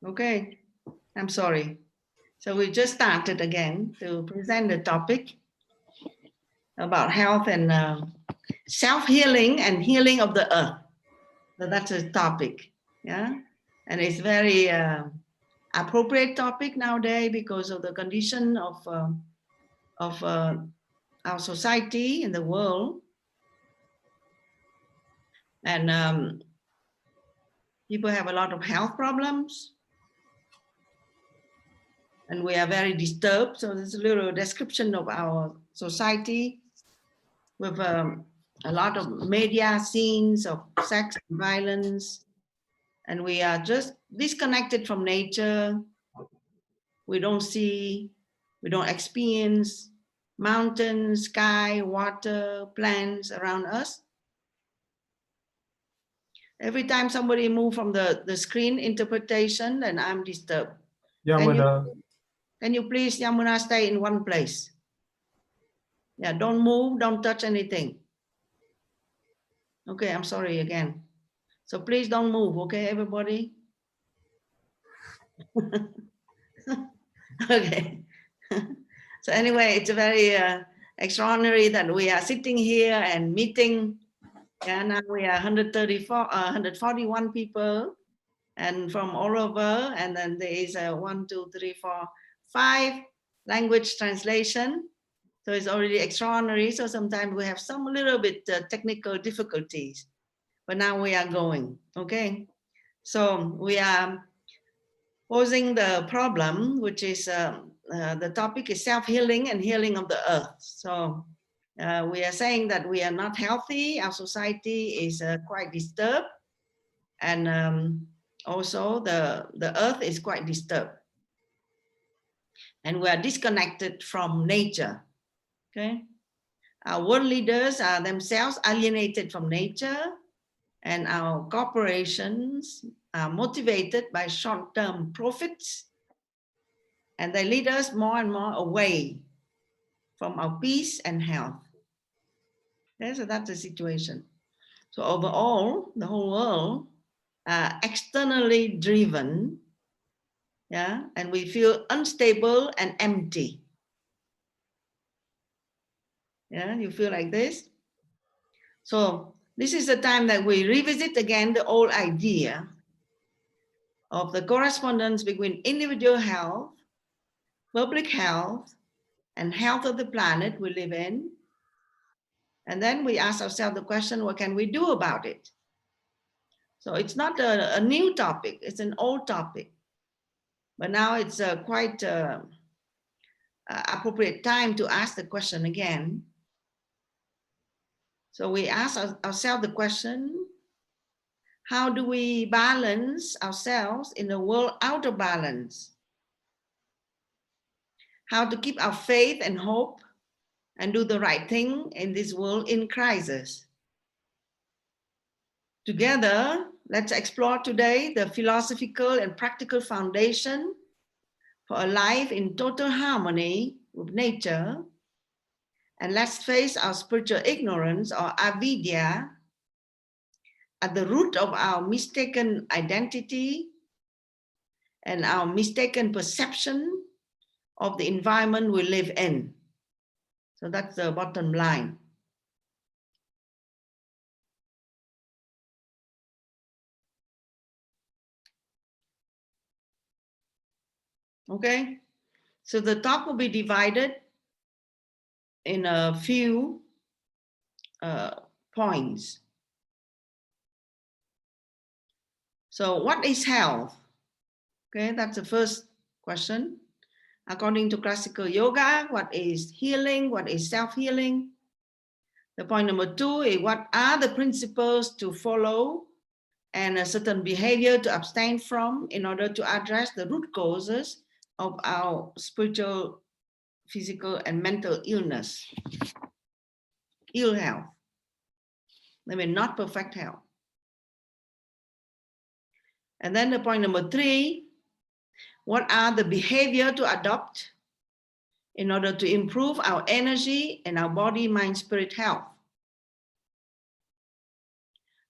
Okay, I'm sorry. So we just started again to present the topic about health and self-healing and healing of the earth. So that's a topic, yeah? And it's very appropriate topic nowadays because of the condition of our society in the world. And people have a lot of health problems. And we are very disturbed. So there's a little description of our society with a lot of media scenes of sex and violence. And we are just disconnected from nature. We don't see, we don't experience mountains, sky, water, plants around us. Every time somebody moves from the screen interpretation, then I'm disturbed. Yamuna. Can you please, Yamuna, stay in one place? Yeah, don't move, don't touch anything. Okay, I'm sorry again. So please don't move, okay, everybody? Okay. So anyway, it's very extraordinary that we are sitting here and meeting. Yeah, now we are 141 people and from all over. And then there is a 1, 2, 3, 4, 5 language translation. So it's already extraordinary. So sometimes we have some little bit technical difficulties, but now we are going, okay? So we are posing the problem, which is the topic is self-healing and healing of the earth. So we are saying that we are not healthy. Our society is quite disturbed. And also the earth is quite disturbed. And we are disconnected from nature, okay? Our world leaders are themselves alienated from nature, and our corporations are motivated by short-term profits, and they lead us more and more away from our peace and health. Okay, so that's the situation. So overall, the whole world are externally driven, yeah, and we feel unstable and empty. Yeah, you feel like this? So this is the time that we revisit again the old idea of the correspondence between individual health, public health, and health of the planet we live in. And then we ask ourselves the question, what can we do about it? So it's not a new topic, it's an old topic. But now it's quite appropriate time to ask the question again. So we ask ourselves the question, how do we balance ourselves in a world out of balance? How to keep our faith and hope and do the right thing in this world in crisis? Together, let's explore today the philosophical and practical foundation for a life in total harmony with nature. And let's face our spiritual ignorance or avidya at the root of our mistaken identity and our mistaken perception of the environment we live in. So that's the bottom line. Okay, so the talk will be divided in a few points. So what is health? Okay, that's the first question. According to classical yoga, what is healing? What is self-healing? The point number 2 is what are the principles to follow and a certain behavior to abstain from in order to address the root causes of our spiritual, physical, and mental illness, ill health. I mean, not perfect health. And then the point number 3, what are the behavior to adopt in order to improve our energy and our body, mind, spirit health?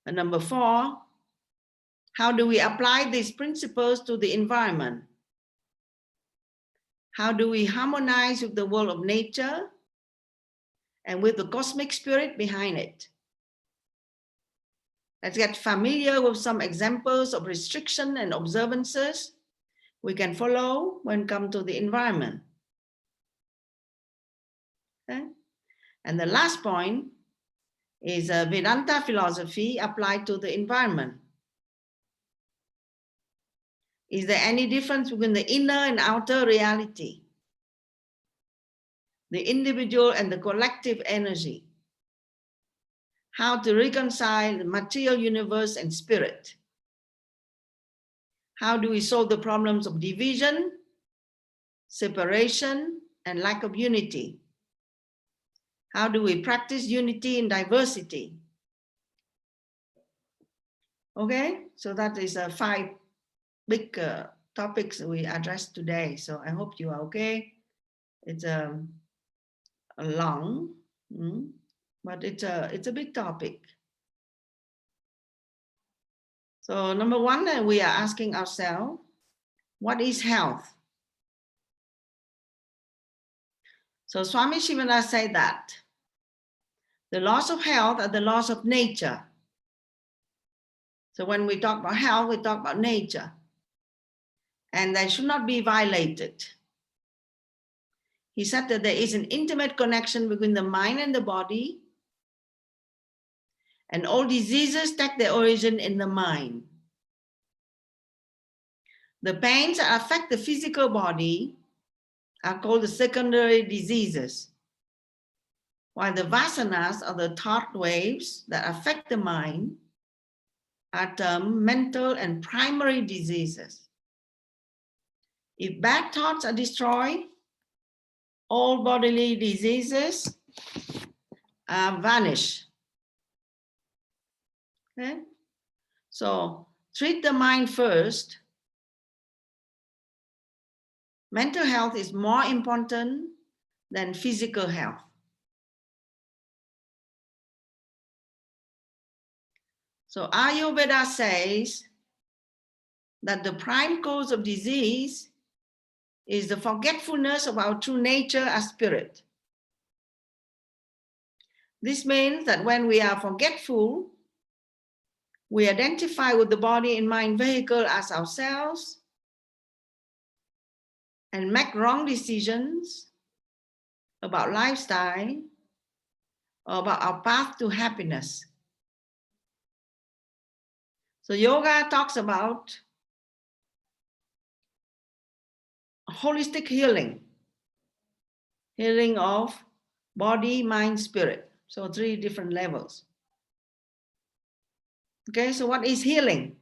And number 4, How do we apply these principles to the environment? How do we harmonize with the world of nature and with the cosmic spirit behind it? Let's get familiar with some examples of restriction and observances we can follow when it comes to the environment. Okay? And the last point is a Vedanta philosophy applied to the environment. Is there any difference between the inner and outer reality? The individual and the collective energy? How to reconcile the material universe and spirit? How do we solve the problems of division, separation, and lack of unity? How do we practice unity in diversity? Okay, so that is 5 big topics we addressed today. So I hope you are okay. It's a long, but it's a big topic. So number 1, we are asking ourselves, what is health? So Swami Sivananda said that the laws of health are the laws of nature. So when we talk about health, we talk about nature. And they should not be violated. He said that there is an intimate connection between the mind and the body, and all diseases take their origin in the mind. The pains that affect the physical body are called the secondary diseases, while the vasanas, or the thought waves that affect the mind, are termed mental and primary diseases. If bad thoughts are destroyed, all bodily diseases vanish. Okay? So treat the mind first. Mental health is more important than physical health. So Ayurveda says that the prime cause of disease is the forgetfulness of our true nature as spirit. This means that when we are forgetful, we identify with the body and mind vehicle as ourselves and make wrong decisions about lifestyle or about our path to happiness. So yoga talks about holistic healing, healing of body, mind, spirit. So 3 different levels. Okay, so what is healing?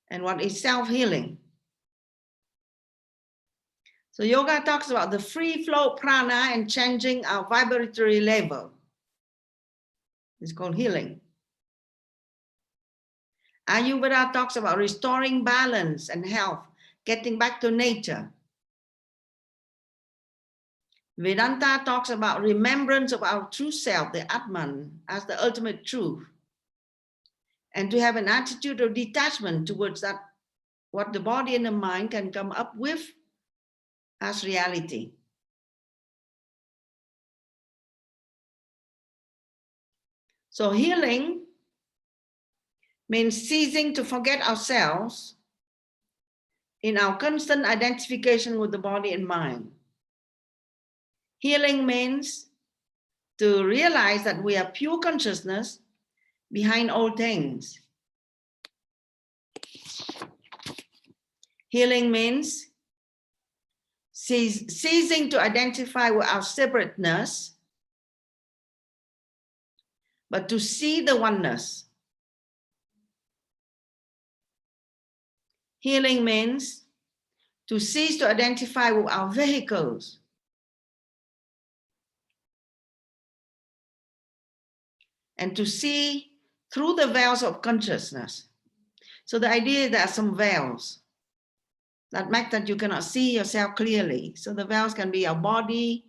And what is self-healing? So yoga talks about the free flow prana and changing our vibratory level. It's called healing. Ayurveda talks about restoring balance and health, getting back to nature. Vedanta talks about remembrance of our true self, the Atman, as the ultimate truth. And to have an attitude of detachment towards that, what the body and the mind can come up with as reality. So healing means ceasing to forget ourselves in our constant identification with the body and mind. Healing means to realize that we are pure consciousness behind all things. Healing means ceasing to identify with our separateness, but to see the oneness. Healing means to cease to identify with our vehicles, and to see through the veils of consciousness. So the idea is there are some veils that make that you cannot see yourself clearly. So the veils can be our body,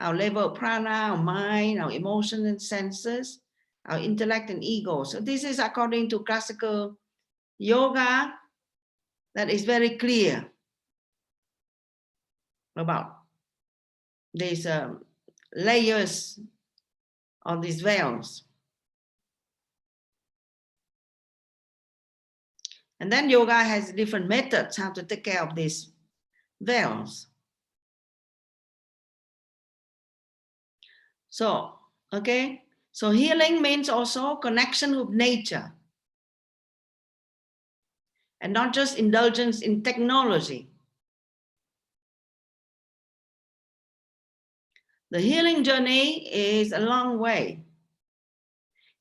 our level of prana, our mind, our emotions and senses, our intellect and ego. So this is according to classical yoga that is very clear about these layers of these veils. And then yoga has different methods how to take care of these veils. So, okay, so healing means also connection with nature and not just indulgence in technology. The healing journey is a long way.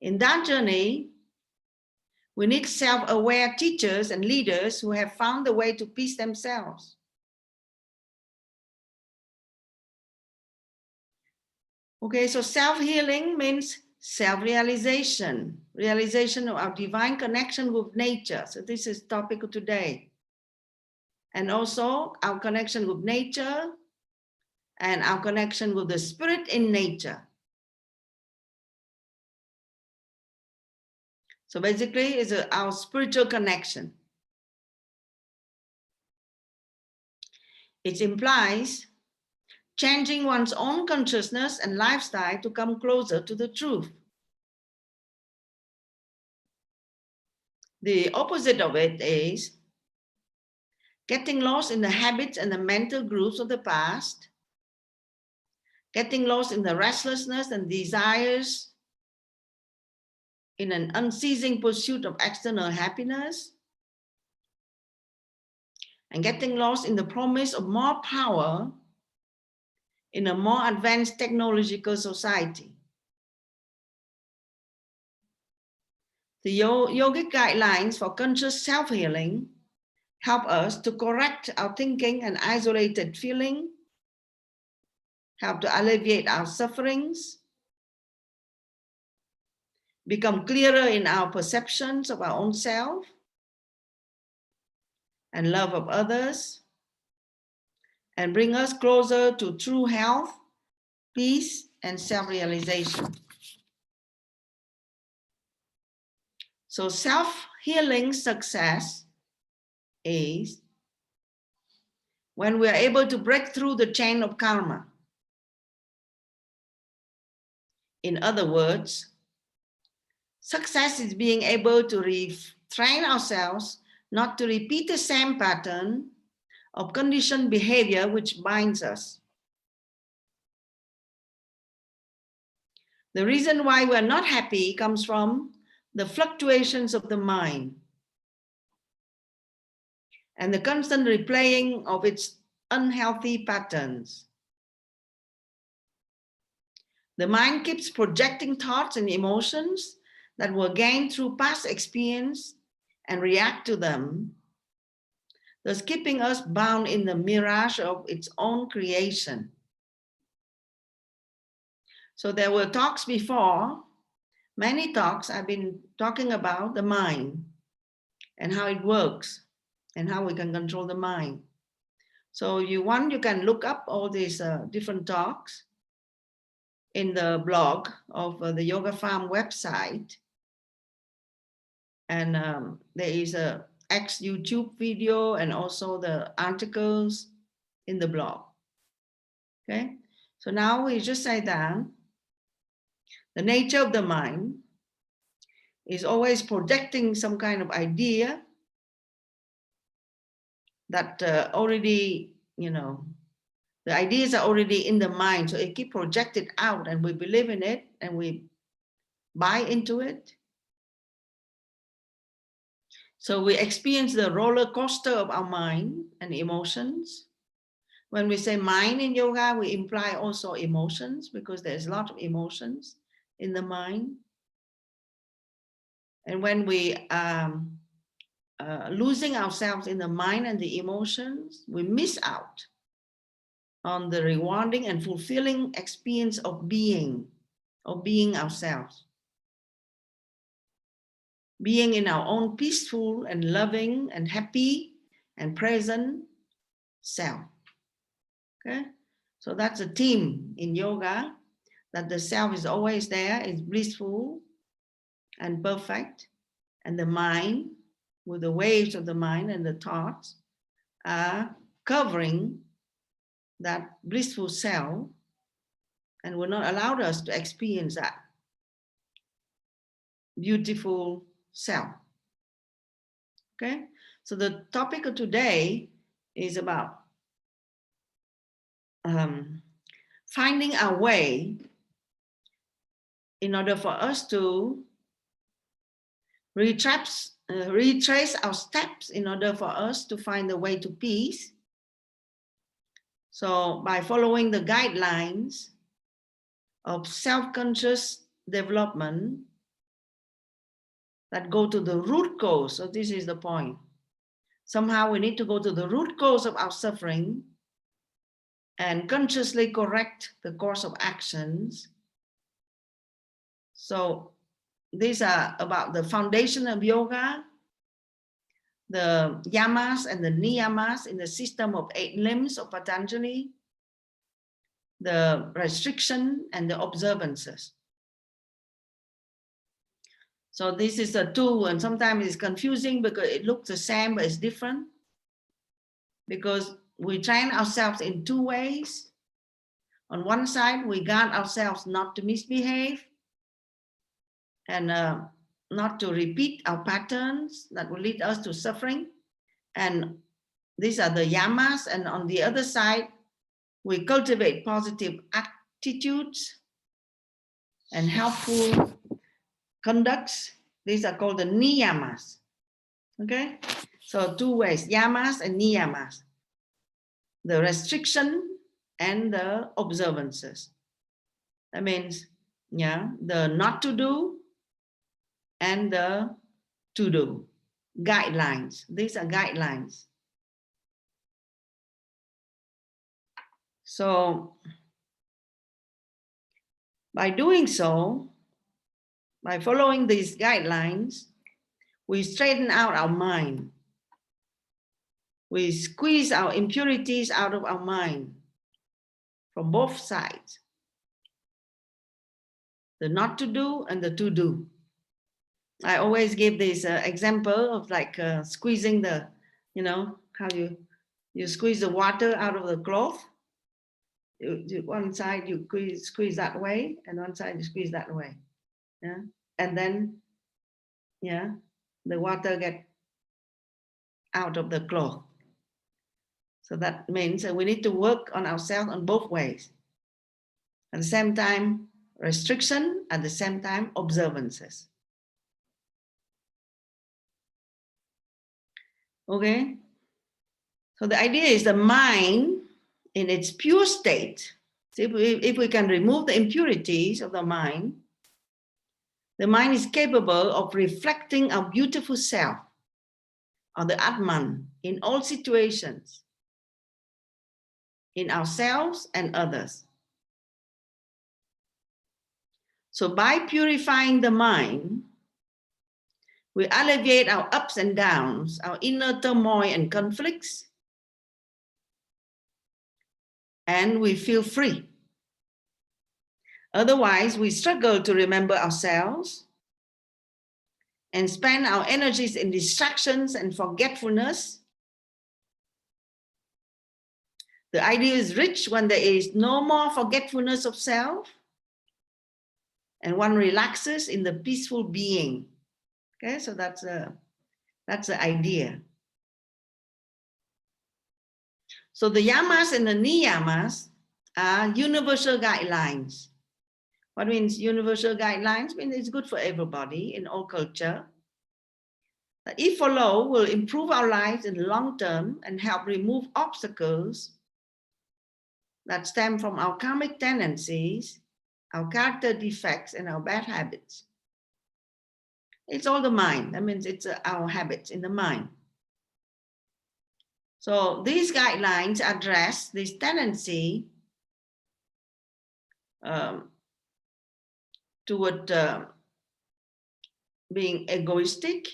In that journey, we need self-aware teachers and leaders who have found the way to peace themselves. Okay, so self-healing means self-realization, realization of our divine connection with nature. So this is the topic of today. And also our connection with nature and our connection with the spirit in nature. So basically it's our spiritual connection. It implies changing one's own consciousness and lifestyle to come closer to the truth. The opposite of it is getting lost in the habits and the mental grooves of the past, getting lost in the restlessness and desires in an unceasing pursuit of external happiness, and getting lost in the promise of more power in a more advanced technological society. The yogic guidelines for conscious self-healing help us to correct our thinking and isolated feeling, help to alleviate our sufferings, become clearer in our perceptions of our own self and love of others, and bring us closer to true health, peace, and self-realization. So self-healing success is when we are able to break through the chain of karma. In other words, success is being able to retrain ourselves not to repeat the same pattern of conditioned behavior which binds us. The reason why we're not happy comes from the fluctuations of the mind and the constant replaying of its unhealthy patterns. The mind keeps projecting thoughts and emotions that were gained through past experience and react to them, thus keeping us bound in the mirage of its own creation. So there were talks before, many talks I've been talking about the mind and how it works and how we can control the mind. So you can look up all these different talks in the blog of the Yoga Farm website. And there is a X YouTube video and also the articles in the blog. Okay, so now we just say that the nature of the mind is always projecting some kind of idea that already, the ideas are already in the mind. So it keeps projected out and we believe in it and we buy into it. So we experience the roller coaster of our mind and emotions. When we say mind in yoga, we imply also emotions because there's a lot of emotions in the mind. And when we losing ourselves in the mind and the emotions, we miss out on the rewarding and fulfilling experience of being ourselves. Being in our own peaceful and loving and happy and present self. Okay, so that's a theme in yoga, that the self is always there, is blissful and perfect, and the mind with the waves of the mind and the thoughts, are covering that blissful self and will not allow us to experience that beautiful self. Okay, so the topic of today is about finding our way in order for us to retrace our steps in order for us to find the way to peace. So by following the guidelines of self-conscious development that go to the root cause. So this is the point. Somehow we need to go to the root cause of our suffering and consciously correct the course of actions. So these are about the foundation of yoga, the yamas and the niyamas in the system of 8 limbs of Patanjali, the restriction and the observances. So this is a tool, and sometimes it's confusing because it looks the same, but it's different. Because we train ourselves in 2 ways. On one side, we guard ourselves not to misbehave and not to repeat our patterns that will lead us to suffering. And these are the yamas. And on the other side, we cultivate positive attitudes and helpful conducts. These are called the niyamas. Okay, so 2 ways, yamas and niyamas, the restriction and the observances. That means, yeah, the not to do and the to do, guidelines. These are guidelines. So by doing so, by following these guidelines, we straighten out our mind. We squeeze our impurities out of our mind from both sides. The not to do and the to do. I always give this example of like squeezing the, you know, how you squeeze the water out of the cloth. One side you squeeze that way, and one side you squeeze that way. Yeah, and then, yeah, the water get out of the cloth. So that means we need to work on ourselves on both ways. At the same time, restriction, at the same time, observances. Okay, so the idea is the mind in its pure state. So if we can remove the impurities of the mind is capable of reflecting our beautiful self, or the Atman, in all situations, in ourselves and others. So by purifying the mind, we alleviate our ups and downs, our inner turmoil and conflicts, and we feel free. Otherwise, we struggle to remember ourselves and spend our energies in distractions and forgetfulness. The idea is rich when there is no more forgetfulness of self and one relaxes in the peaceful being. Okay, so that's the idea. So the yamas and the niyamas are universal guidelines. What means universal guidelines? Means it's good for everybody in all culture. If followed, will improve our lives in the long term and help remove obstacles that stem from our karmic tendencies, our character defects, and our bad habits. It's all the mind. That means it's our habits in the mind. So these guidelines address this tendency toward being egoistic,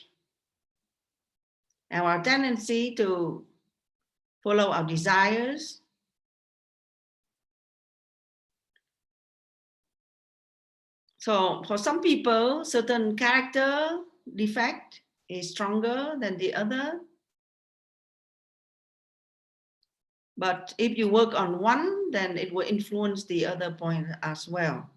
and our tendency to follow our desires, so for some people, certain character defect is stronger than the other. But if you work on one, then it will influence the other point as well.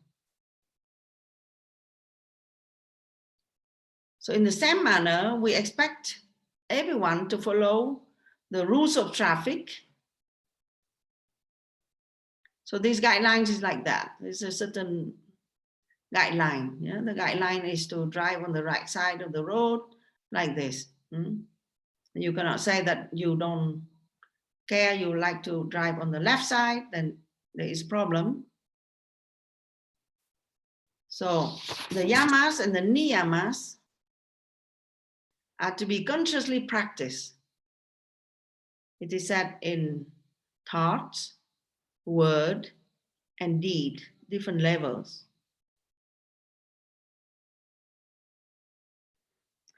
So in the same manner, we expect everyone to follow the rules of traffic. So these guidelines is like that. There's a certain guideline. Yeah? The guideline is to drive on the right side of the road like this. You cannot say that you don't care, you like to drive on the left side, then there is a problem. So the yamas and the niyamas are to be consciously practiced. It is said in thoughts, word, and deed, different levels.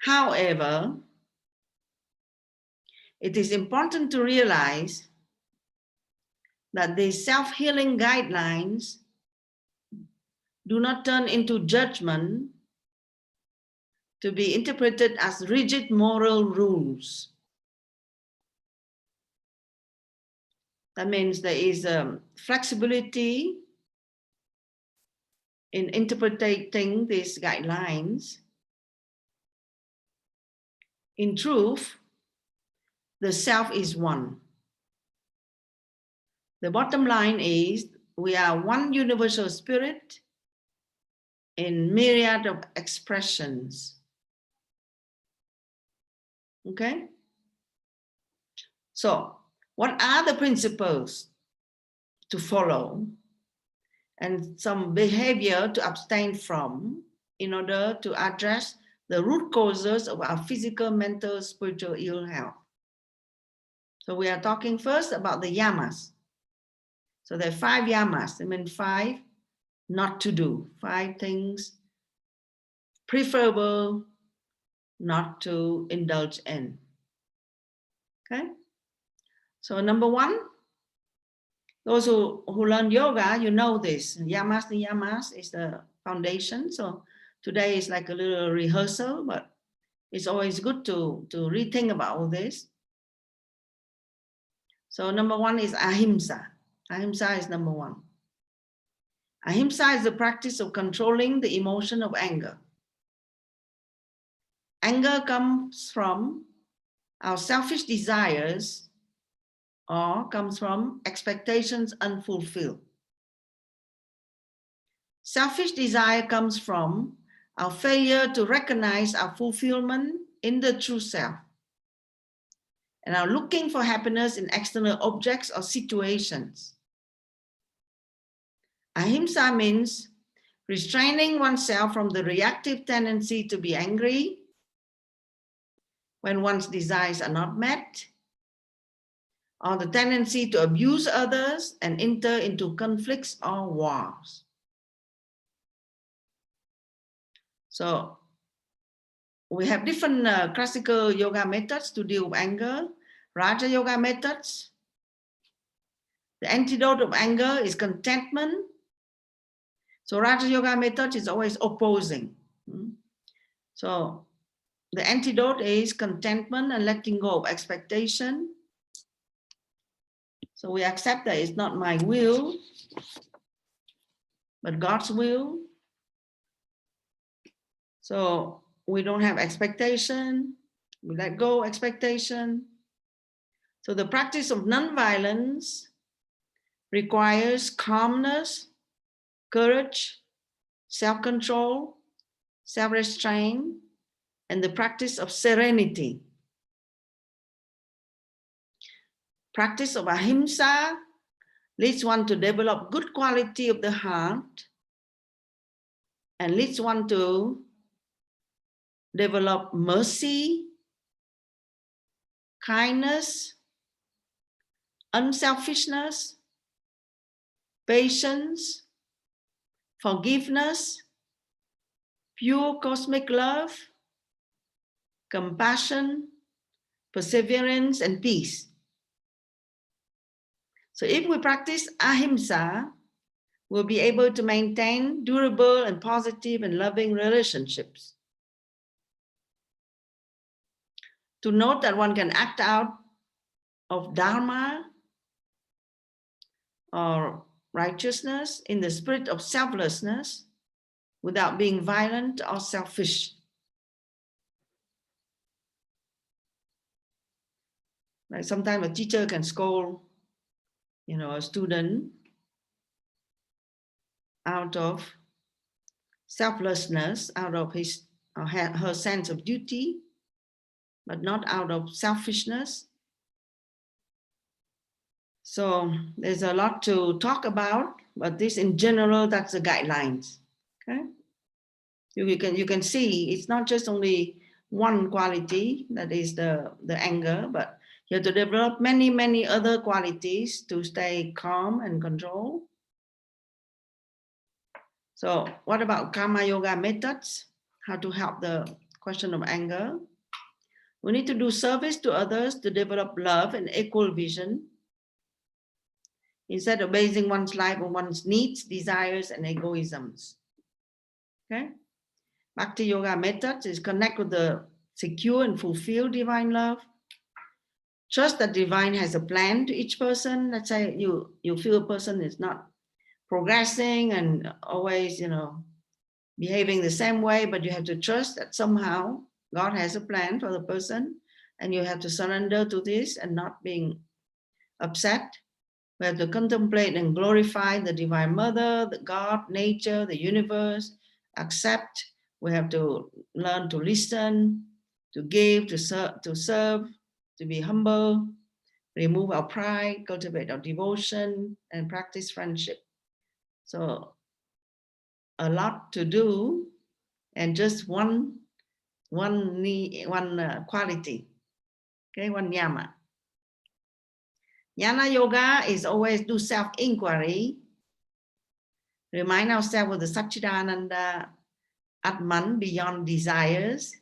However, it is important to realize that these self-healing guidelines do not turn into judgment to be interpreted as rigid moral rules. That means there is flexibility in interpreting these guidelines. In truth, the self is one. The bottom line is we are one universal spirit in myriad of expressions. Okay? So, what are the principles to follow and some behavior to abstain from in order to address the root causes of our physical, mental, spiritual ill health? So we are talking first about the yamas. So there are 5 yamas. I mean 5 not to do, 5 things preferable not to indulge in. Okay? So number 1, those who learn yoga, you know this. Yamas, the yamas is the foundation. So today is like a little rehearsal, but it's always good to rethink about all this. So number 1 is ahimsa. Ahimsa is number 1. Ahimsa is the practice of controlling the emotion of anger. Anger comes from our selfish desires or comes from expectations unfulfilled. Selfish desire comes from our failure to recognize our fulfillment in the true self and our looking for happiness in external objects or situations. Ahimsa means restraining oneself from the reactive tendency to be angry when one's desires are not met, or the tendency to abuse others and enter into conflicts or wars. So we have different classical yoga methods to deal with anger. Raja Yoga methods. The antidote of anger is contentment. So Raja Yoga method is always opposing. So the antidote is contentment and letting go of expectation. So we accept that it's not my will, but God's will. So we don't have expectation, we let go expectation. So the practice of non-violence requires calmness, courage, self-control, self-restraint, and the practice of serenity. Practice of ahimsa leads one to develop good quality of the heart and leads one to develop mercy, kindness, unselfishness, patience, forgiveness, pure cosmic love, compassion, perseverance, and peace. So if we practice ahimsa, we'll be able to maintain durable and positive and loving relationships. to note that one can act out of dharma or righteousness in the spirit of selflessness without being violent or selfish. Like sometimes a teacher can scold, a student out of selflessness, out of his or her sense of duty, but not out of selfishness. So there's a lot to talk about, but this in general, that's the guidelines. Okay, you can see it's not just only one quality that is the anger, but you have to develop many other qualities to stay calm and control. So what about karma yoga methods? How to help the question of anger? We need to do service to others to develop love and equal vision instead of basing one's life on one's needs, desires, and egoisms. Okay? Bhakti Yoga Methods is connect with the secure and fulfill divine love. Trust that divine has a plan to each person. Let's say you feel a person is not progressing and always, behaving the same way, but you have to trust that somehow God has a plan for the person, and you have to surrender to this and not being upset. We have to contemplate and glorify the Divine Mother, the God, nature, the universe, accept. We have to learn to listen, to give, to serve, to be humble, remove our pride, cultivate our devotion, and practice friendship. So a lot to do, and just one quality, okay, one yama. Jnana-Yoga is always do self-inquiry, remind ourselves of the Satchidananda Atman beyond desires,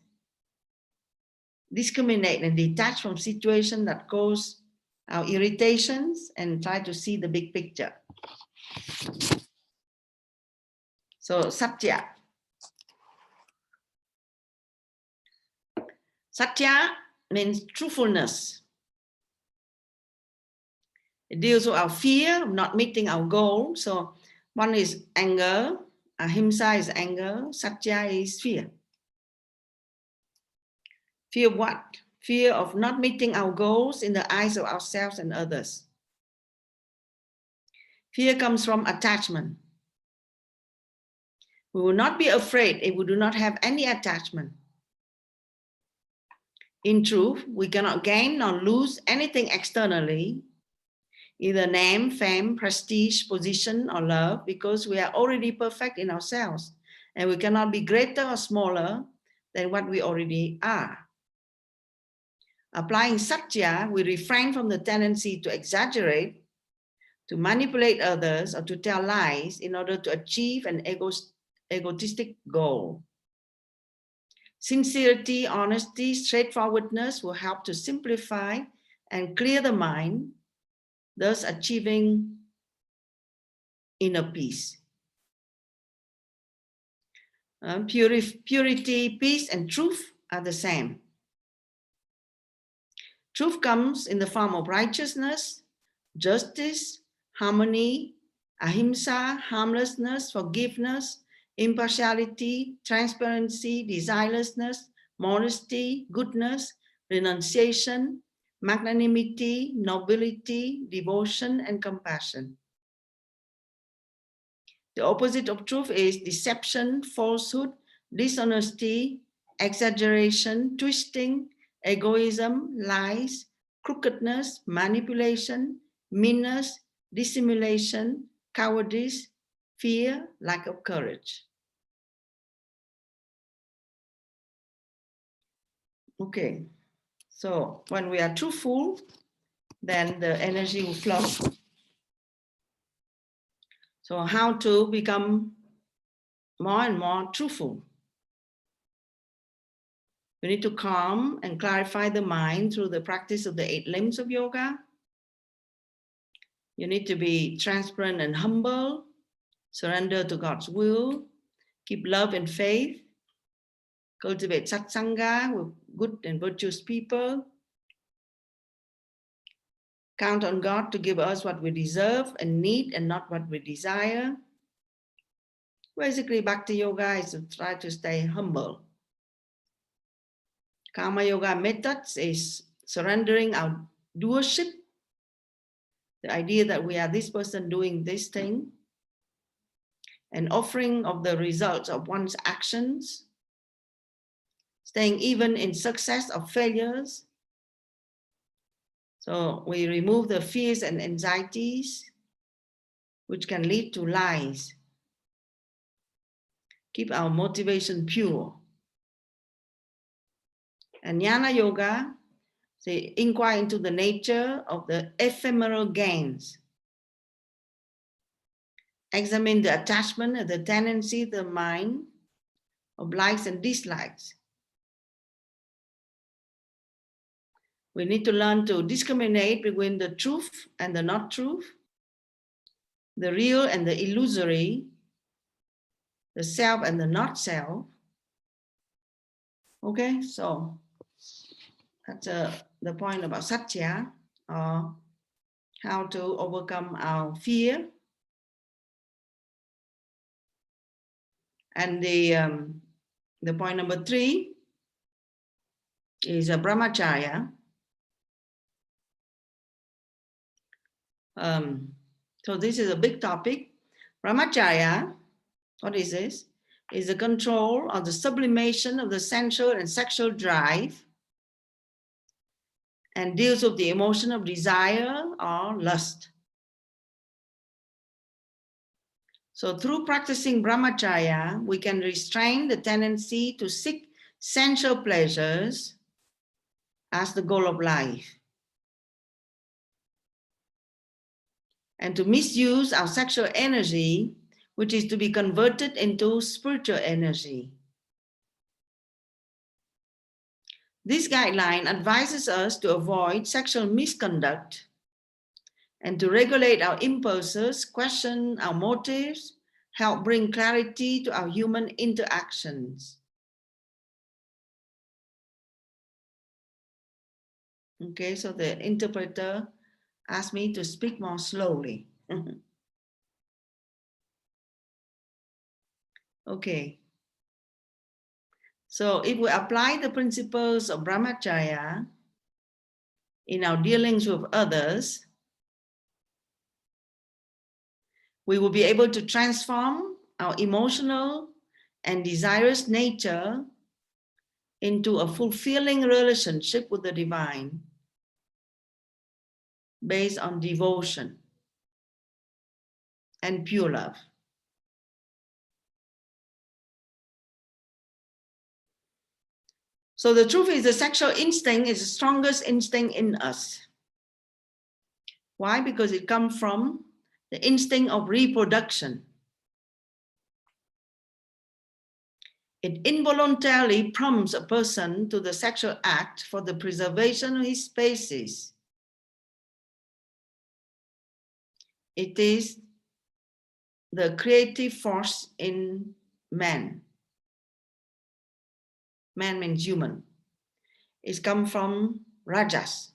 discriminate and detach from situations that cause our irritations, and try to see the big picture. So Satya. Satya means truthfulness. It deals with our fear of not meeting our goal. So one is anger, ahimsa is anger, satya is fear. Fear of what? Fear of not meeting our goals in the eyes of ourselves and others. Fear comes from attachment. We will not be afraid if we do not have any attachment. In truth, we cannot gain nor lose anything externally, either name, fame, prestige, position, or love, because we are already perfect in ourselves, and we cannot be greater or smaller than what we already are. Applying Satya, we refrain from the tendency to exaggerate, to manipulate others, or to tell lies in order to achieve an egotistic goal. Sincerity, honesty, straightforwardness will help to simplify and clear the mind, thus achieving inner peace. Purity, peace, and truth are the same. Truth comes in the form of righteousness, justice, harmony, ahimsa, harmlessness, forgiveness, impartiality, transparency, desirelessness, modesty, goodness, renunciation, magnanimity, nobility, devotion, and compassion. The opposite of truth is deception, falsehood, dishonesty, exaggeration, twisting, egoism, lies, crookedness, manipulation, meanness, dissimulation, cowardice, fear, lack of courage. Okay, so when we are truthful, then the energy will flow. So how to become more and more truthful? We need to calm and clarify the mind through the practice of the 8 limbs of yoga. You need to be transparent and humble, surrender to God's will, keep love and faith, cultivate satsanga good and virtuous people. Count on God to give us what we deserve and need and not what we desire. Basically, Bhakti Yoga is to try to stay humble. Karma Yoga Methods is surrendering our doership, the idea that we are this person doing this thing, and offering of the results of one's actions, staying even in success or failures. So we remove the fears and anxieties which can lead to lies. Keep our motivation pure. And Jnana-Yoga, they inquire into the nature of the ephemeral gains. Examine the attachment and the tendency of the mind of likes and dislikes. We need to learn to discriminate between the truth and the not truth, the real and the illusory, the self and the not self. Okay, so that's the point about Satya, or how to overcome our fear. And the point number 3 is a brahmacharya. So this is a big topic. Brahmacharya, what is this? Is the control or the sublimation of the sensual and sexual drive, and deals with the emotion of desire or lust. So through practicing brahmacharya, we can restrain the tendency to seek sensual pleasures as the goal of life, and to misuse our sexual energy, which is to be converted into spiritual energy. This guideline advises us to avoid sexual misconduct and to regulate our impulses, question our motives, help bring clarity to our human interactions. Okay, so the interpreter asked me to speak more slowly. Okay. So if we apply the principles of brahmacharya in our dealings with others, we will be able to transform our emotional and desirous nature into a fulfilling relationship with the divine based on devotion and pure love. So the truth is, the sexual instinct is the strongest instinct in us. Why? Because it comes from the instinct of reproduction. It involuntarily prompts a person to the sexual act for the preservation of his species. It is the creative force in man. Man means human. It's come from rajas.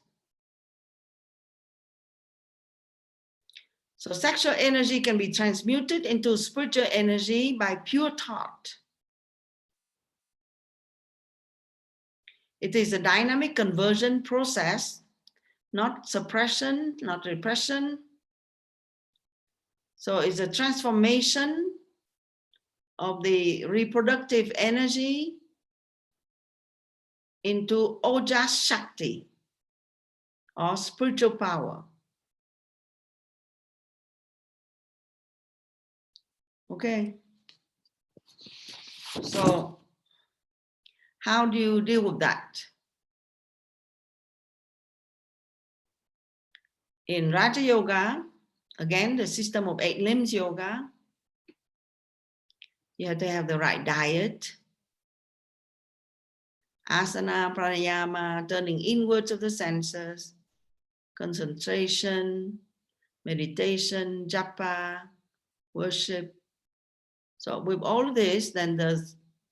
So sexual energy can be transmuted into spiritual energy by pure thought. It is a dynamic conversion process, not suppression, not repression. So it's a transformation of the reproductive energy into Ojas Shakti, or spiritual power. Okay. So how do you deal with that? In Raja Yoga, again, the system of 8 limbs yoga, you have to have the right diet, asana, pranayama, turning inwards of the senses, concentration, meditation, japa, worship. So with all this, then the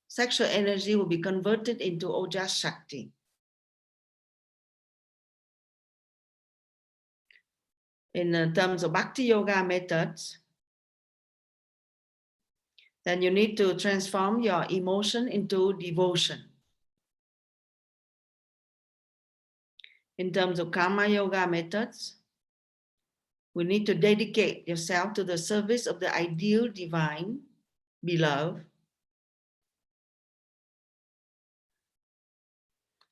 sexual energy will be converted into Ojas Shakti. in terms of Bhakti Yoga methods, then you need to transform your emotion into devotion. In terms of Karma Yoga methods, we need to dedicate yourself to the service of the ideal divine beloved.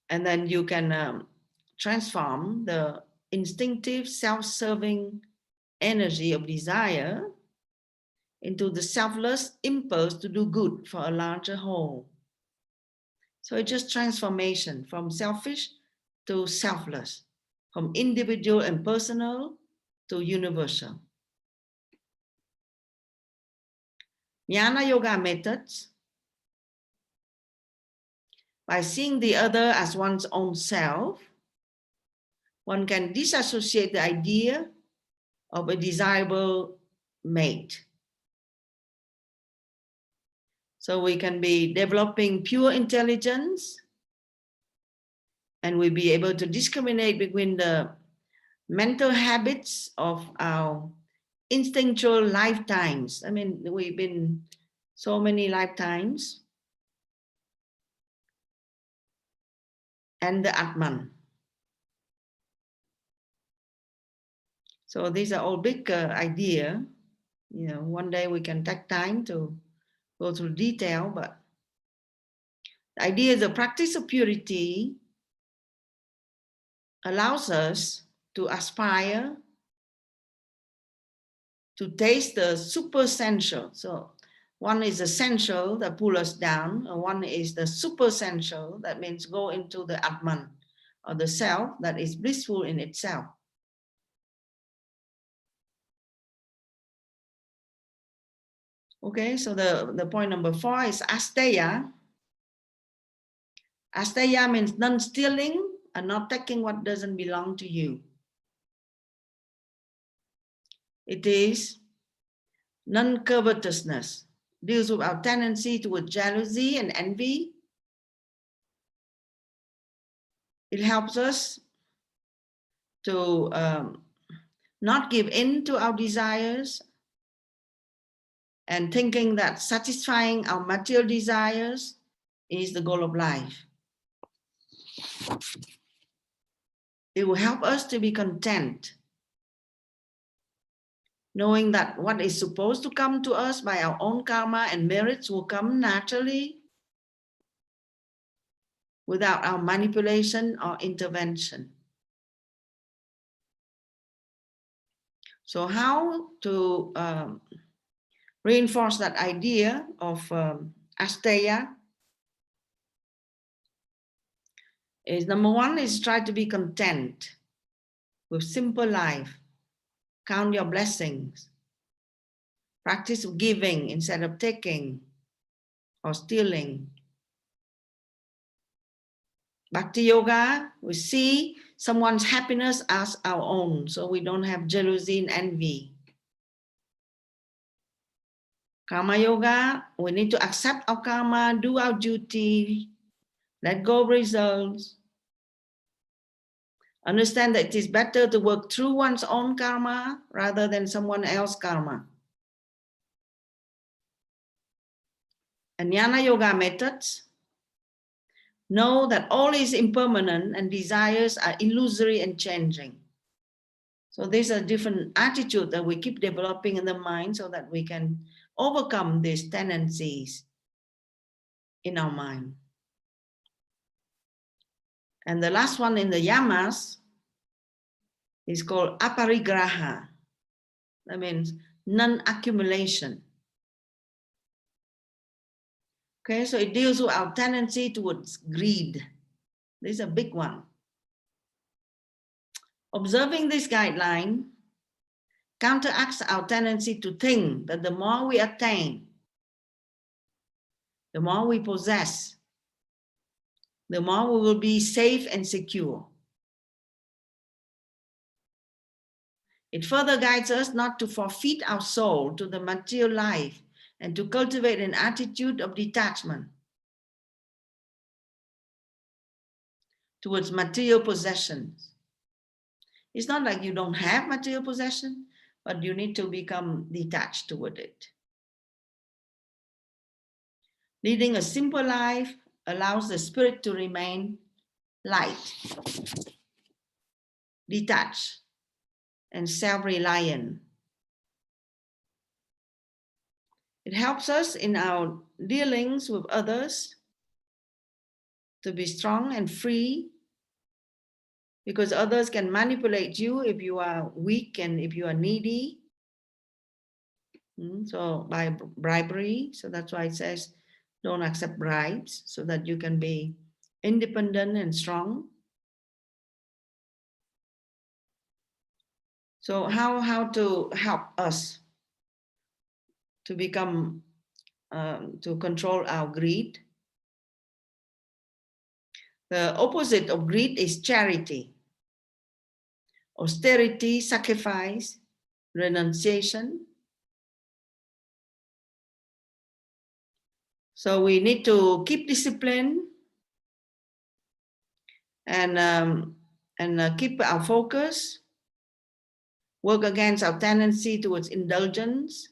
And then you can transform the instinctive self-serving energy of desire into the selfless impulse to do good for a larger whole. So it's just transformation from selfish to selfless, from individual and personal to universal. Jnana-Yoga methods, by seeing the other as one's own self, one can disassociate the idea of a desirable mate. So we can be developing pure intelligence, and we'll be able to discriminate between the mental habits of our instinctual lifetimes. I mean, we've been so many lifetimes, and the Atman. So these are all big idea. You know, one day we can take time to go through detail, but the idea is the practice of purity allows us to aspire to taste the super essential. So one is essential that pull us down, and one is the super essential, that means go into the Atman, or the self that is blissful in itself. Okay, so the point number 4 is asteya. Asteya means non-stealing and not taking what doesn't belong to you. It is non-covetousness, deals with our tendency toward jealousy and envy. It helps us to not give in to our desires and thinking that satisfying our material desires is the goal of life. It will help us to be content, knowing that what is supposed to come to us by our own karma and merits will come naturally without our manipulation or intervention. So how to reinforce that idea of asteya is, number 1 is try to be content with simple life. Count your blessings. Practice giving instead of taking or stealing. Bhakti Yoga, we see someone's happiness as our own, so we don't have jealousy and envy. Karma Yoga, we need to accept our karma, do our duty, let go of results. Understand that it is better to work through one's own karma rather than someone else's karma. And Jnana-Yoga methods, know that all is impermanent and desires are illusory and changing. So these are different attitudes that we keep developing in the mind so that we can overcome these tendencies in our mind. And the last one in the yamas is called aparigraha. That means non-accumulation. Okay, so it deals with our tendency towards greed. This is a big one. Observing this guideline counteracts our tendency to think that the more we attain, the more we possess, the more we will be safe and secure. It further guides us not to forfeit our soul to the material life and to cultivate an attitude of detachment towards material possessions. It's not like you don't have material possession, but you need to become detached toward it. Leading a simple life allows the spirit to remain light, detached, and self-reliant. It helps us in our dealings with others to be strong and free, because others can manipulate you if you are weak and if you are needy. So by bribery, so that's why it says don't accept bribes, so that you can be independent and strong. So how to help us to become, to control our greed? The opposite of greed is charity, austerity, sacrifice, renunciation. So we need to keep discipline and keep our focus, work against our tendency towards indulgence.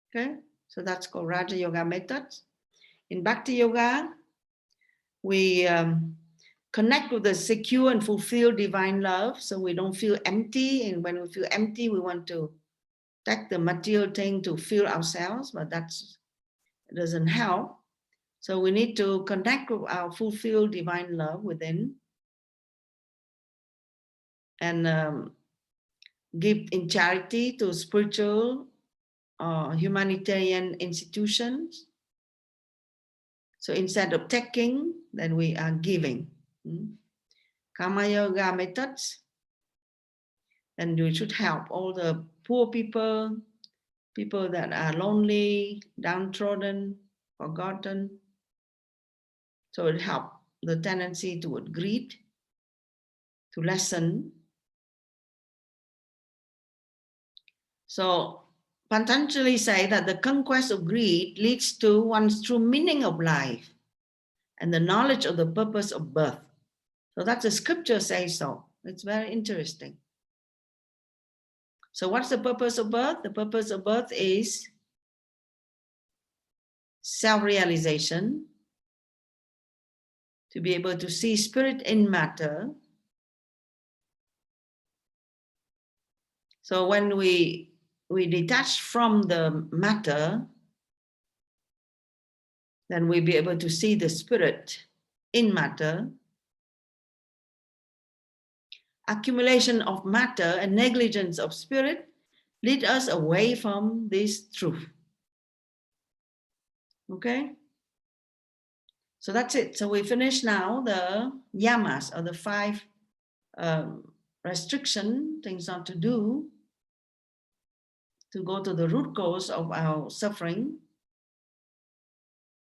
Okay, so that's called Raja Yoga methods. In Bhakti Yoga, we connect with the secure and fulfilled divine love, so we don't feel empty. And when we feel empty, we want to take the material thing to fill ourselves, but that doesn't help. So we need to connect with our fulfilled divine love within, and give in charity to spiritual or humanitarian institutions. So instead of taking, then we are giving. Karma Yoga methods, and we should help all the poor people, people that are lonely, downtrodden, forgotten. So it helps the tendency toward greed to lessen. So Patanjali say that the conquest of greed leads to one's true meaning of life and the knowledge of the purpose of birth. So that's the scripture says so. It's very interesting. So what's the purpose of birth? The purpose of birth is self-realization, to be able to see spirit in matter. So when we detach from the matter, then we'll be able to see the spirit in matter. Accumulation of matter and negligence of spirit lead us away from this truth. Okay? So that's it. So we finish now the yamas, or the 5 restriction, things not to do, to go to the root cause of our suffering.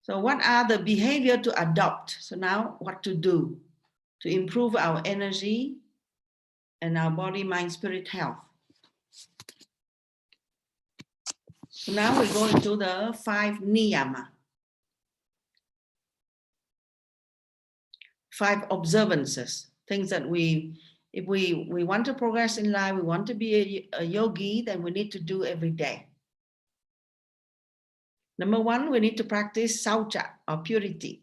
So what are the behavior to adopt? So now what to do to improve our energy and our body, mind, spirit health. So now we go into the 5 niyama, 5 observances, things that if we want to progress in life, we want to be a yogi, then we need to do every day. Number 1, we need to practice saucha, or purity.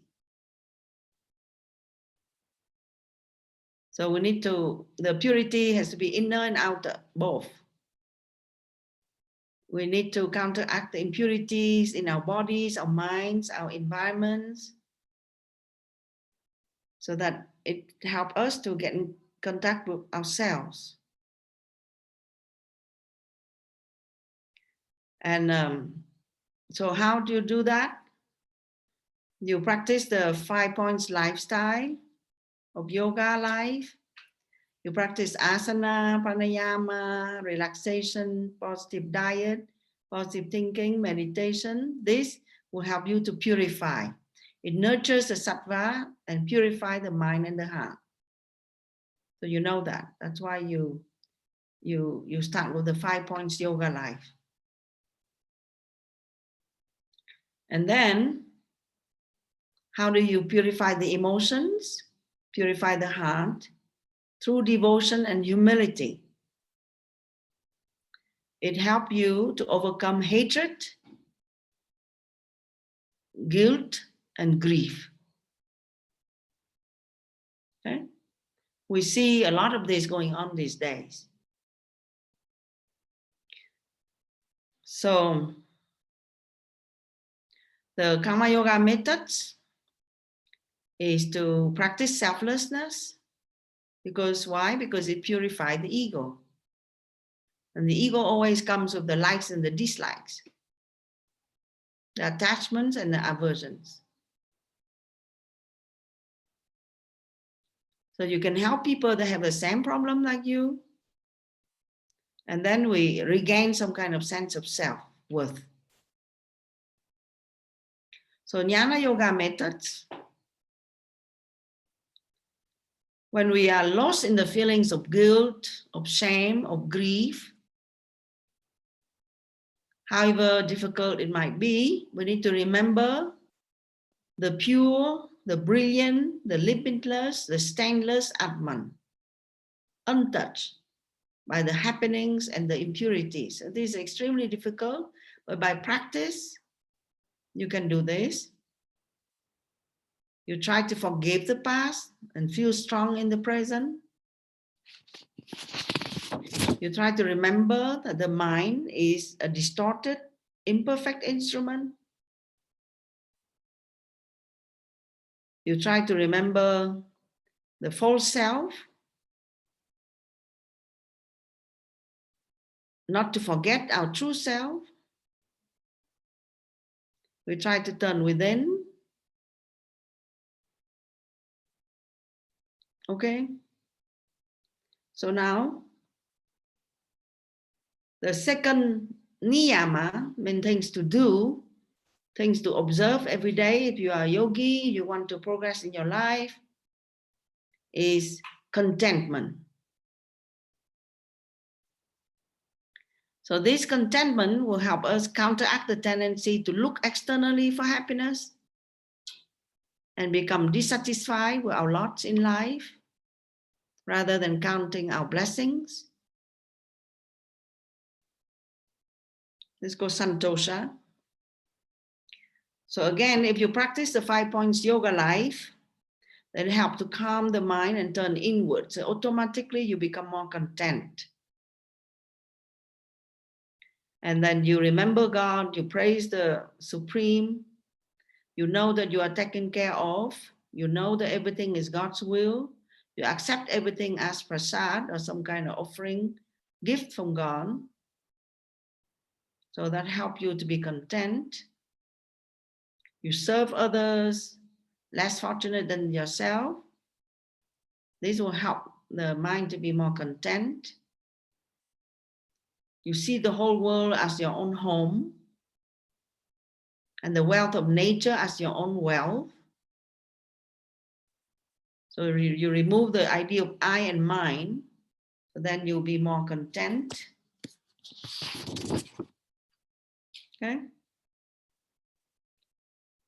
So we need to, the purity has to be inner and outer, both. We need to counteract the impurities in our bodies, our minds, our environments, so that it helps us to get in contact with ourselves. And so how do you do that? You practice the 5 points lifestyle of yoga life. You practice asana, pranayama, relaxation, positive diet, positive thinking, meditation. This will help you to purify. It nurtures the sattva and purify the mind and the heart. So you know that. That's why you start with the 5 points yoga life. And then, how do you purify the emotions, purify the heart? through devotion and humility. It helps you to overcome hatred, guilt, and grief. Okay? We see a lot of this going on these days. So the Karma Yoga methods is to practice selflessness. Because why? Because it purifies the ego. And the ego always comes with the likes and the dislikes, the attachments and the aversions. So you can help people that have the same problem like you. And then we regain some kind of sense of self-worth. So Jnana-Yoga methods, when we are lost in the feelings of guilt, of shame, of grief, however difficult it might be, we need to remember the pure, the brilliant, the limitless, the stainless Atman, untouched by the happenings and the impurities. So this is extremely difficult, but by practice, you can do this. You try to forgive the past and feel strong in the present. You try to remember that the mind is a distorted, imperfect instrument. You try to remember the false self, not to forget our true self. We try to turn within. Okay? So now, the second niyama means things to do, things to observe every day. If you are a yogi, you want to progress in your life, is contentment. So this contentment will help us counteract the tendency to look externally for happiness and become dissatisfied with our lots in life rather than counting our blessings. Let's go santosha. So again, if you practice the 5 points yoga life, then help to calm the mind and turn inward. So automatically you become more content. And then you remember God, you praise the Supreme, you know that you are taken care of, you know that everything is God's will, you accept everything as prasad or some kind of offering, gift from God. So that helps you to be content. You serve others less fortunate than yourself. This will help the mind to be more content. You see the whole world as your own home and the wealth of nature as your own wealth. So you remove the idea of I and mine, so then you'll be more content. Okay?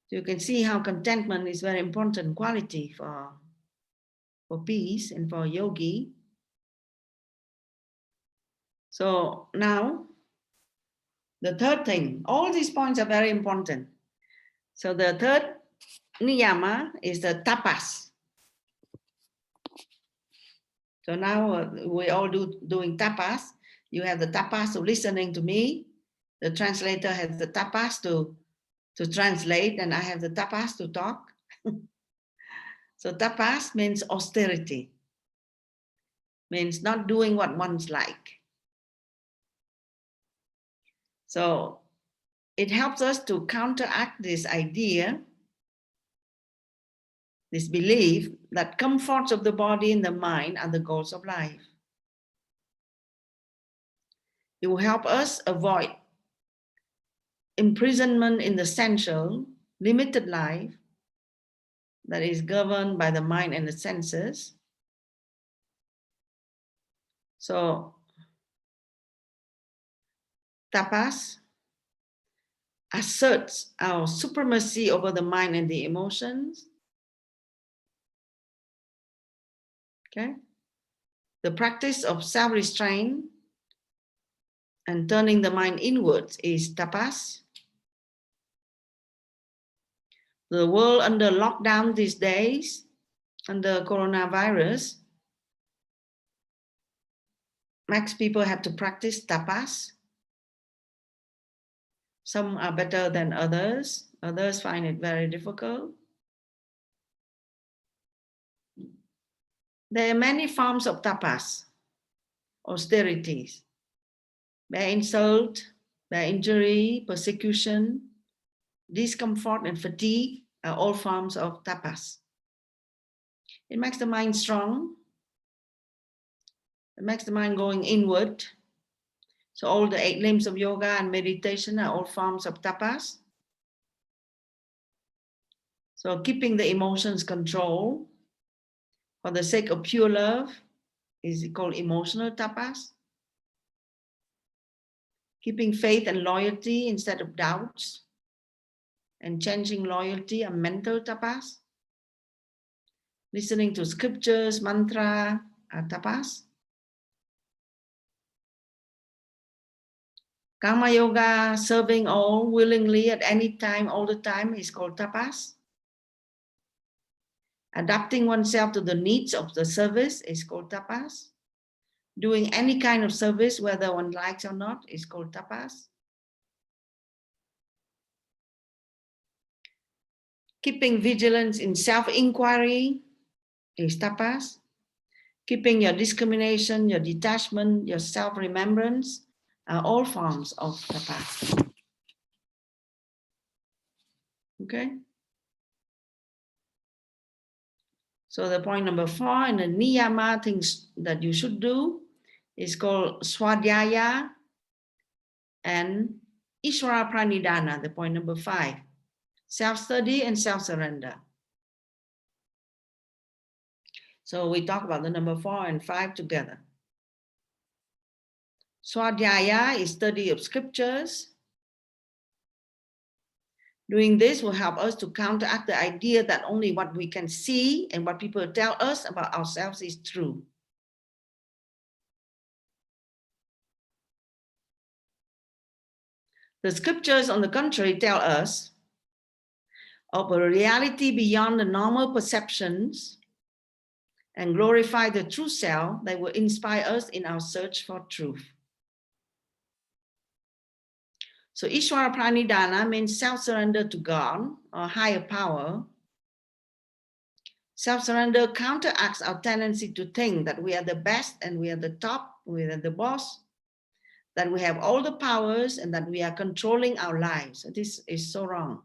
So you can see how contentment is very important quality for peace and for yogi. So now, the third thing, all these points are very important. So the third niyama is the tapas. So now we all doing tapas. You have the tapas of listening to me. The translator has the tapas to translate, and I have the tapas to talk. So tapas means austerity. Means not doing what one's like. So it helps us to counteract this idea, this belief that comforts of the body and the mind are the goals of life. It will help us avoid imprisonment in the sensual, limited life that is governed by the mind and the senses. So tapas asserts our supremacy over the mind and the emotions. Okay? The practice of self-restraint and turning the mind inwards is tapas. The world under lockdown these days, under coronavirus, makes people have to practice tapas. Some are better than others. Others find it very difficult. There are many forms of tapas, austerities. By insult, by injury, persecution, discomfort, and fatigue are all forms of tapas. It makes the mind strong. It makes the mind going inward. So all the 8 limbs of yoga and meditation are all forms of tapas. So keeping the emotions control for the sake of pure love is called emotional tapas. Keeping faith and loyalty instead of doubts and changing loyalty are mental tapas. Listening to scriptures, mantra are tapas. Karma yoga, serving all willingly at any time, all the time, is called tapas. Adapting oneself to the needs of the service is called tapas. Doing any kind of service, whether one likes or not, is called tapas. Keeping vigilance in self-inquiry is tapas. Keeping your discrimination, your detachment, your self-remembrance are all forms of tapas. Okay? So the point number 4 in the niyama, things that you should do, is called swadhyaya and ishvara pranidhana, the point number 5. Self-study and self-surrender. So we talk about the number 4 and 5 together. Swadhyaya is study of scriptures. Doing this will help us to counteract the idea that only what we can see and what people tell us about ourselves is true. The scriptures, on the contrary, tell us of a reality beyond the normal perceptions and glorify the true self that will inspire us in our search for truth. So Ishvara Pranidhana means self-surrender to God or higher power. Self-surrender counteracts our tendency to think that we are the best and we are the top, we are the boss, that we have all the powers and that we are controlling our lives. This is so wrong.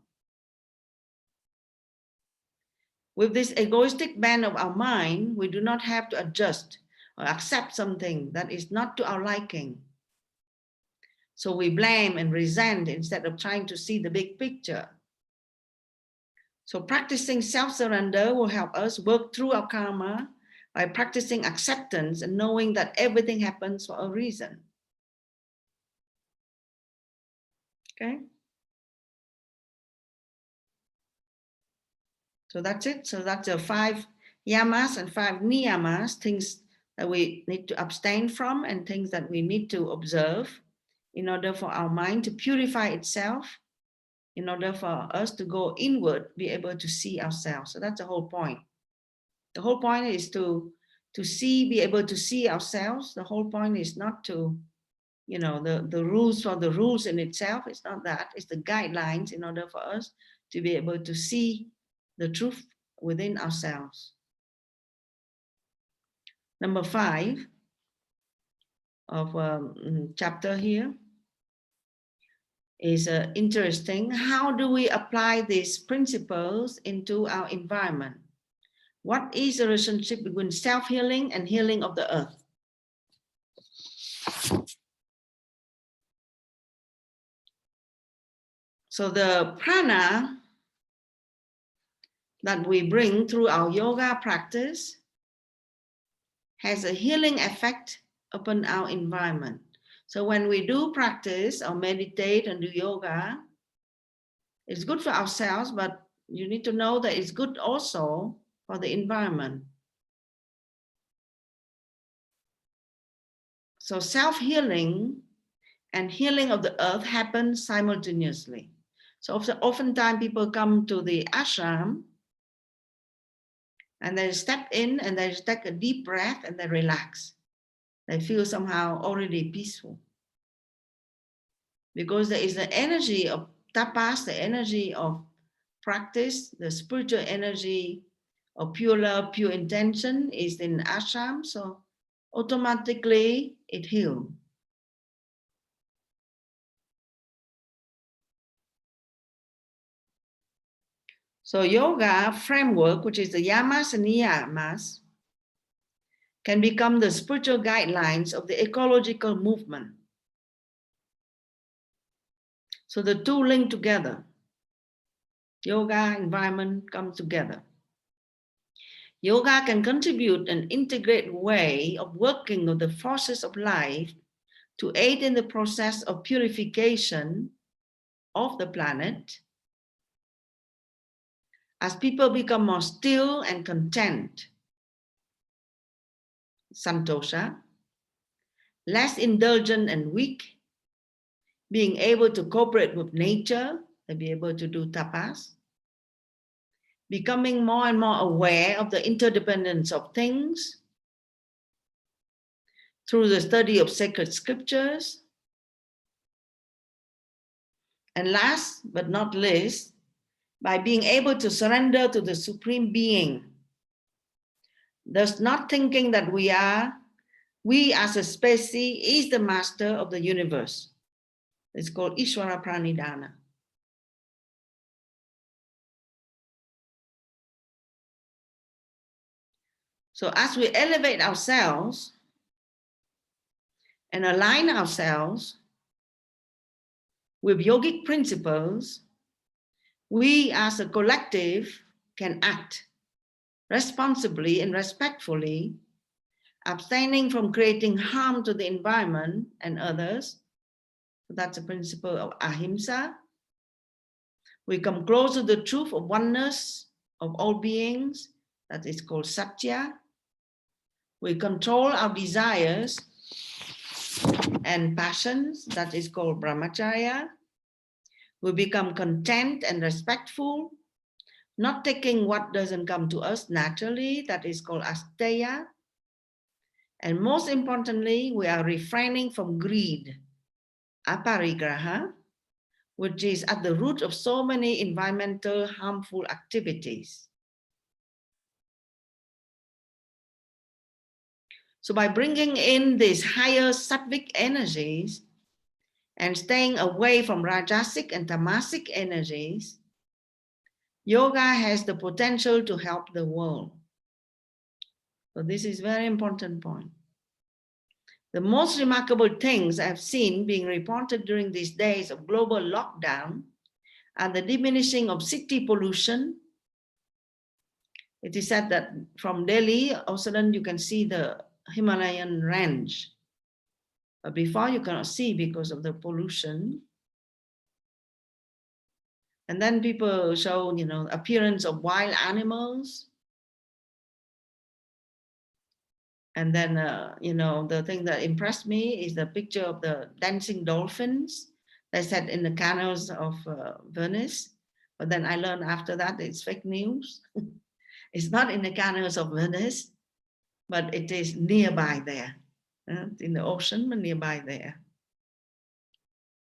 With this egoistic bent of our mind, we do not have to adjust or accept something that is not to our liking. So we blame and resent instead of trying to see the big picture. So practicing self-surrender will help us work through our karma by practicing acceptance and knowing that everything happens for a reason. Okay? So that's it. So that's the 5 yamas and 5 niyamas, things that we need to abstain from and things that we need to observe in order for our mind to purify itself, in order for us to go inward, be able to see ourselves. So that's the whole point. The whole point is to see, be able to see ourselves. The whole point is not to, you know, the rules for the rules in itself. It's not that. It's the guidelines in order for us to be able to see the truth within ourselves. Number 5 of chapter here is interesting. How do we apply these principles into our environment? What is the relationship between self-healing and healing of the earth? So the prana that we bring through our yoga practice has a healing effect upon our environment. So when we do practice or meditate and do yoga, it's good for ourselves, but you need to know that it's good also for the environment. So self-healing and healing of the earth happen simultaneously. So oftentimes people come to the ashram and they step in and they take a deep breath and they relax. They feel somehow already peaceful. Because there is the energy of tapas, the energy of practice, the spiritual energy of pure love, pure intention is in ashram. So automatically it heals. So yoga framework, which is the yamas and niyamas, can become the spiritual guidelines of the ecological movement. So the two link together. Yoga, environment come together. Yoga can contribute an integrated way of working of the forces of life to aid in the process of purification of the planet as people become more still and content, santosha, less indulgent and weak, being able to cooperate with nature and be able to do tapas, becoming more and more aware of the interdependence of things through the study of sacred scriptures. And last but not least, by being able to surrender to the Supreme Being, thus not thinking that we as a species is the master of the universe. It's called Ishvara Pranidhana. So as we elevate ourselves and align ourselves with yogic principles, we as a collective can act responsibly and respectfully, abstaining from creating harm to the environment and others. So that's a principle of ahimsa. We come close to the truth of oneness of all beings. That is called satya. We control our desires and passions. That is called brahmacharya. We become content and respectful, not taking what doesn't come to us naturally. That is called asteya. And most importantly, we are refraining from greed, aparigraha, which is at the root of so many environmental harmful activities. So by bringing in these higher sattvic energies and staying away from rajasic and tamasic energies, yoga has the potential to help the world. So this is a very important point. The most remarkable things I've seen being reported during these days of global lockdown are the diminishing of city pollution. It is said that from Delhi, all of a sudden you can see the Himalayan range. But before you cannot see because of the pollution. And then people show, appearance of wild animals. And then, the thing that impressed me is the picture of the dancing dolphins. They said in the canals of Venice. But then I learned after that it's fake news. It's not in the canals of Venice, but it is nearby there. In the ocean, but nearby there.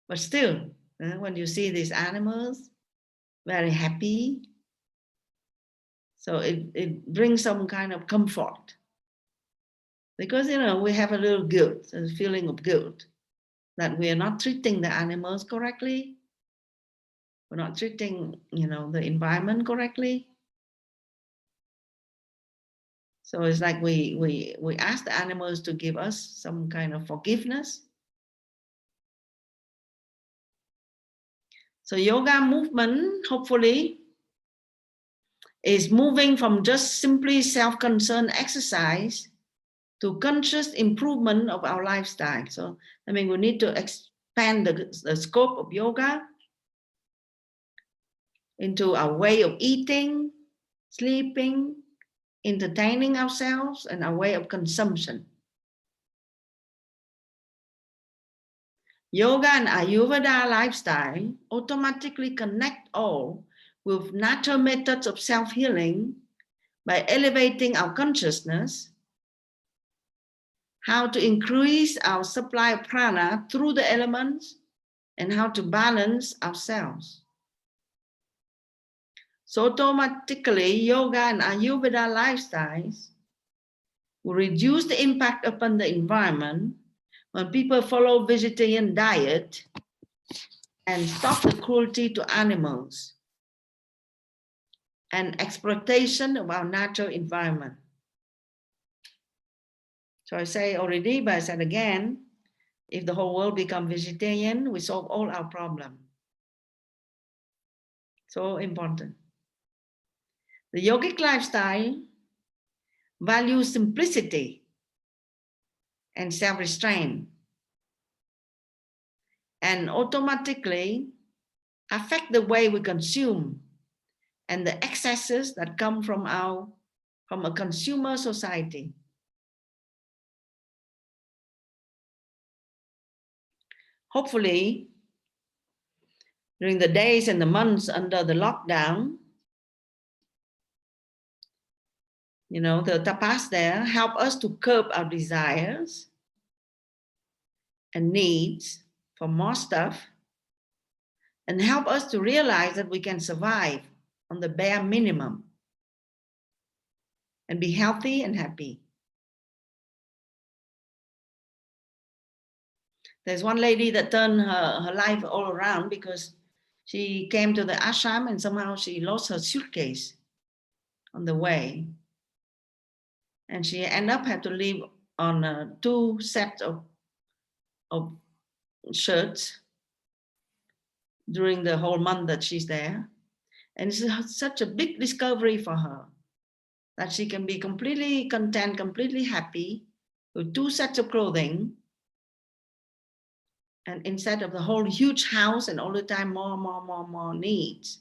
But still, when you see these animals, very happy, so it brings some kind of comfort. Because, we have a little guilt, a feeling of guilt, that we are not treating the animals correctly. We're not treating, the environment correctly. So it's like we ask the animals to give us some kind of forgiveness. So yoga movement, hopefully, is moving from just simply self-concerned exercise to conscious improvement of our lifestyle. So, we need to expand the scope of yoga into our way of eating, sleeping, entertaining ourselves, and our way of consumption. Yoga and Ayurveda lifestyle automatically connect all with natural methods of self-healing by elevating our consciousness, how to increase our supply of prana through the elements, and how to balance ourselves. So automatically, yoga and Ayurveda lifestyles will reduce the impact upon the environment when people follow vegetarian diet and stop the cruelty to animals and exploitation of our natural environment. So I say already, but I said again, if the whole world become vegetarian, we solve all our problems. So important. The yogic lifestyle values simplicity and self-restraint, and automatically affect the way we consume and the excesses that come from a consumer society. Hopefully, during the days and the months under the lockdown, the tapas there help us to curb our desires and needs for more stuff, and help us to realize that we can survive on the bare minimum and be healthy and happy. There's one lady that turned her life all around because she came to the ashram and somehow she lost her suitcase on the way. And she ended up had to live on 2 sets of shirts during the whole month that she's there. And it's such a big discovery for her that she can be completely content, completely happy with 2 sets of clothing, and instead of the whole huge house and all the time more needs.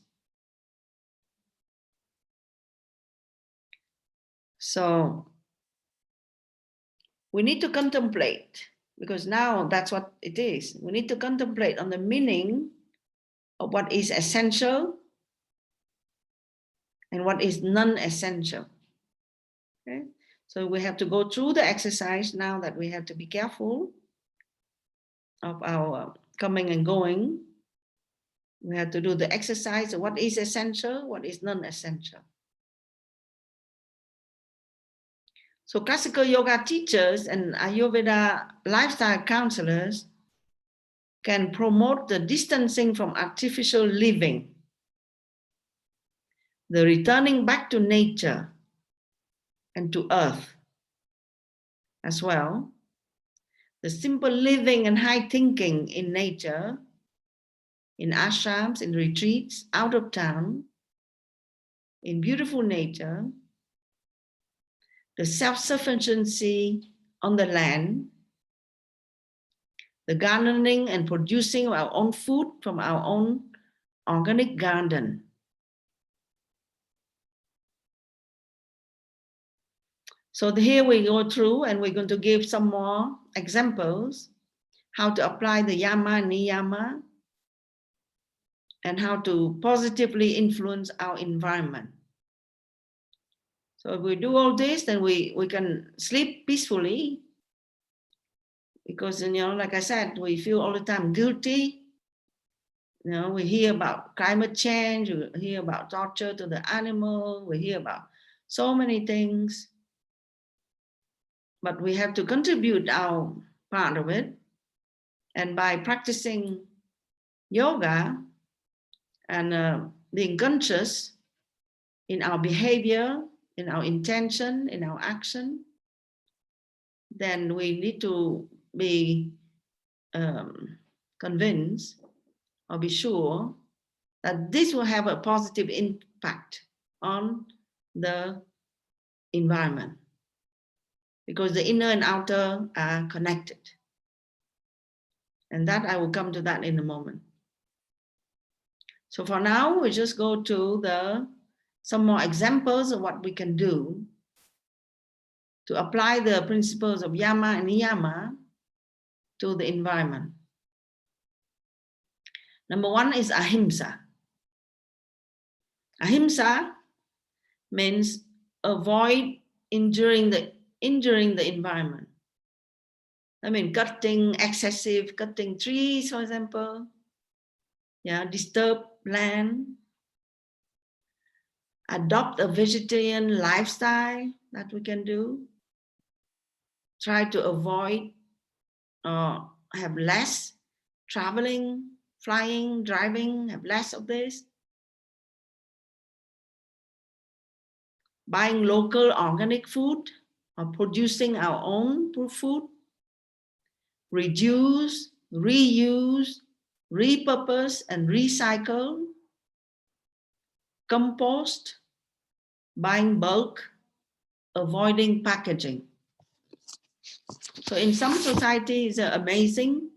So we need to contemplate, because now that's what it is. We need to contemplate on the meaning of what is essential and what is non-essential. Okay? So we have to go through the exercise now that we have to be careful of our coming and going. We have to do the exercise of what is essential, what is non-essential. So classical yoga teachers and Ayurveda lifestyle counselors can promote the distancing from artificial living, the returning back to nature and to earth as well, the simple living and high thinking in nature, in ashrams, in retreats, out of town, in beautiful nature, the self-sufficiency on the land, the gardening and producing our own food from our own organic garden. So here we go through and we're going to give some more examples how to apply the yama and niyama and how to positively influence our environment. So if we do all this, then we can sleep peacefully, because, like I said, we feel all the time guilty. We hear about climate change, we hear about torture to the animal, we hear about so many things. But we have to contribute our part of it. And by practicing yoga and being conscious in our behavior, in our intention, in our action, then we need to be convinced or be sure that this will have a positive impact on the environment, because the inner and outer are connected. And that I will come to that in a moment. So for now, we just go to some more examples of what we can do to apply the principles of yama and niyama to the environment. Number one is ahimsa. Ahimsa means avoid injuring the environment. I mean, excessive cutting trees, for example. Yeah, disturb land. Adopt a vegetarian lifestyle that we can do. Try to avoid or have less traveling, flying, driving, have less of this. Buying local organic food or producing our own food. Reduce, reuse, repurpose and recycle. Compost, buying bulk, avoiding packaging. So in some societies, it's amazing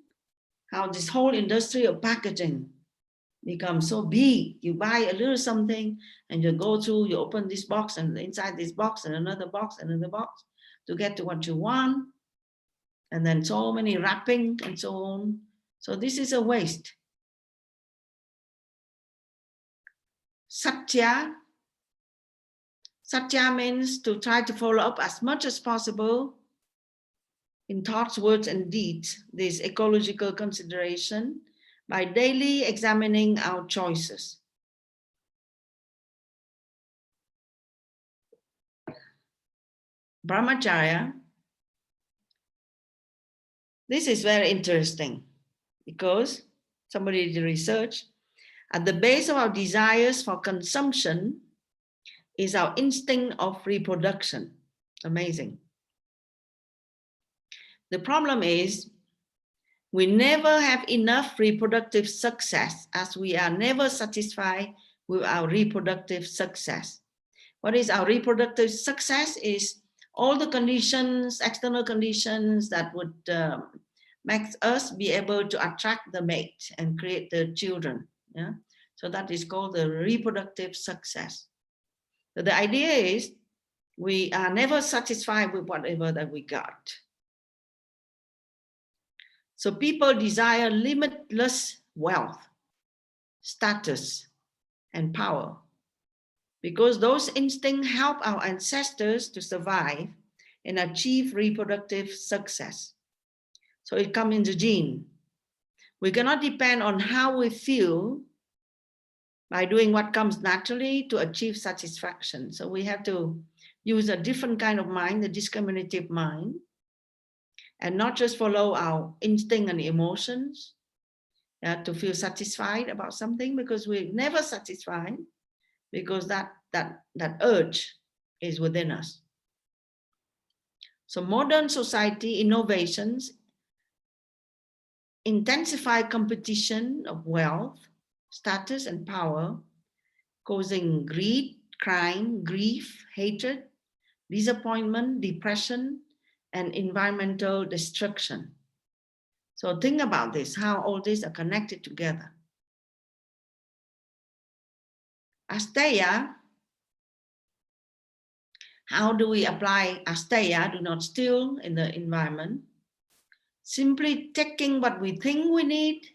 how this whole industry of packaging becomes so big. You buy a little something and you go through, you open this box and inside this box and another box and another box to get to what you want. And then so many wrapping and so on. So this is a waste. Satya. Satya means to try to follow up as much as possible in thoughts, words, and deeds, this ecological consideration by daily examining our choices. Brahmacharya. This is very interesting because somebody did research. At the base of our desires for consumption is our instinct of reproduction. Amazing. The problem is we never have enough reproductive success as we are never satisfied with our reproductive success. What is our reproductive success is all the conditions, external conditions that would make us be able to attract the mate and create the children. Yeah? So that is called the reproductive success. So the idea is we are never satisfied with whatever that we got. So people desire limitless wealth, status, and power because those instincts help our ancestors to survive and achieve reproductive success. So it comes in the gene. We cannot depend on how we feel by doing what comes naturally to achieve satisfaction. So we have to use a different kind of mind, the discriminative mind, and not just follow our instinct and emotions to feel satisfied about something, because we're never satisfied because that urge is within us. So modern society innovations intensify competition of wealth, status, and power, causing greed, crime, grief, hatred, disappointment, depression, and environmental destruction. So think about this, how all these are connected together. Asteya. How do we apply asteya, do not steal in the environment? Simply taking what we think we need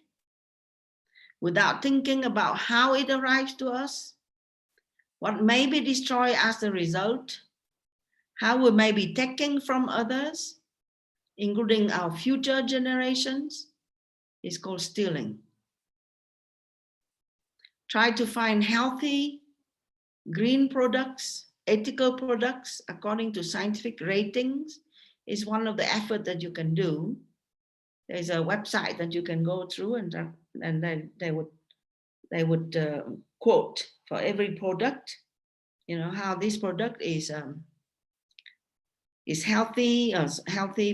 without thinking about how it arrives to us, what may be destroyed as a result, how we may be taking from others, including our future generations, is called stealing. Try to find healthy, green products, ethical products according to scientific ratings is one of the efforts that you can do. There's a website that you can go through, and then they would quote for every product, you know, how this product is healthy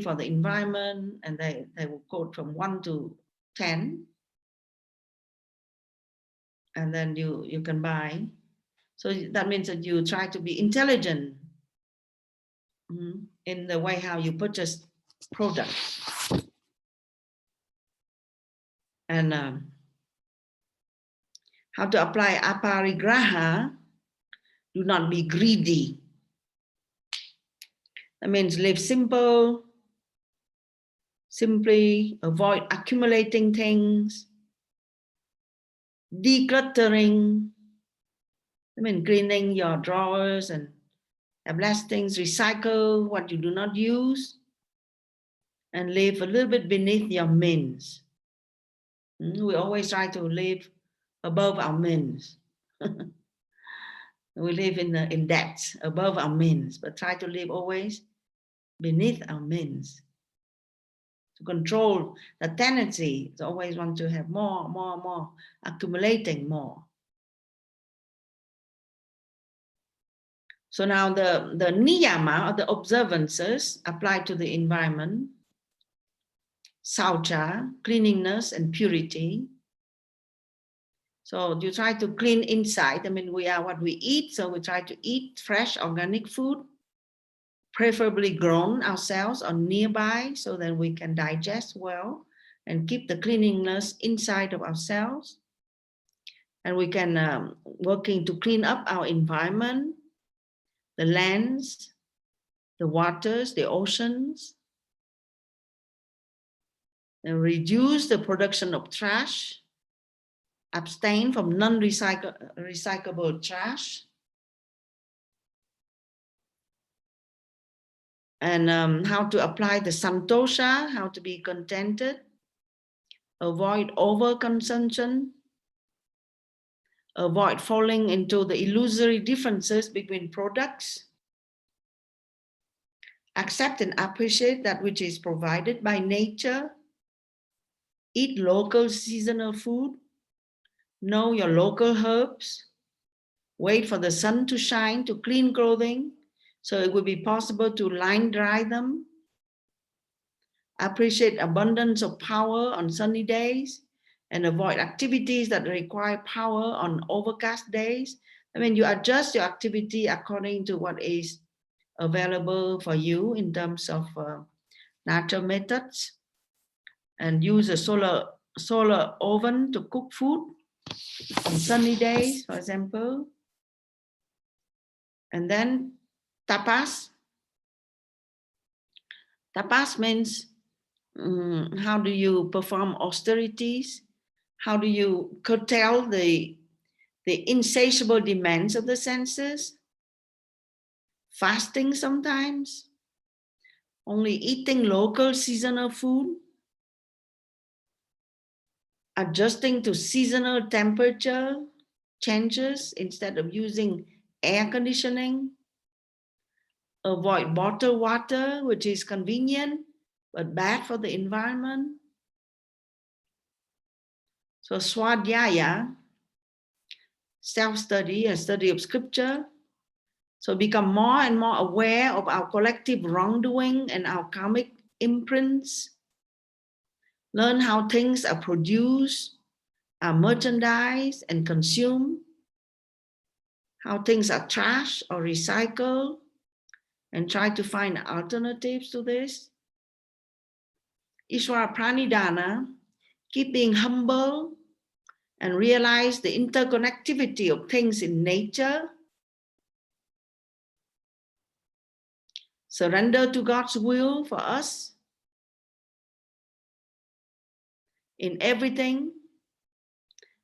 for the environment, and they will quote from 1 to 10, and then you can buy. So that means that you try to be intelligent in the way how you purchase products. And how to apply aparigraha, do not be greedy. That means live simple, simply avoid accumulating things, decluttering, I mean, cleaning your drawers and have less things, recycle what you do not use, and live a little bit beneath your means. We always try to live above our means. We live in debt above our means, but try to live always beneath our means. To control the tendency is always want to have more, accumulating more. So now the niyama, or the observances, apply to the environment. Saucha, cleanliness and purity. So you try to clean inside. I mean, we are what we eat, so we try to eat fresh organic food, preferably grown ourselves or nearby, so that we can digest well and keep the cleanliness inside of ourselves. And we can working to clean up our environment, the lands, the waters, the oceans, and reduce the production of trash, abstain from non-recyclable trash, and how to apply the santosha, how to be contented, avoid overconsumption, avoid falling into the illusory differences between products, accept and appreciate that which is provided by nature, eat local seasonal food, know your local herbs, wait for the sun to shine to clean clothing, so it will be possible to line dry them, appreciate abundance of power on sunny days, and avoid activities that require power on overcast days. I mean, you adjust your activity according to what is available for you in terms of natural methods, and use a solar oven to cook food on sunny days, for example. And then tapas. Tapas means how do you perform austerities? How do you curtail the insatiable demands of the senses? Fasting sometimes, only eating local seasonal food, adjusting to seasonal temperature changes instead of using air conditioning, avoid bottled water, which is convenient but bad for the environment. So swadhyaya, self-study, a study of scripture. So become more and more aware of our collective wrongdoing and our karmic imprints. Learn how things are produced, are merchandised and consumed, how things are trashed or recycled, and try to find alternatives to this. Ishvara Pranidhana, keep being humble and realize the interconnectivity of things in nature. Surrender to God's will for us in everything,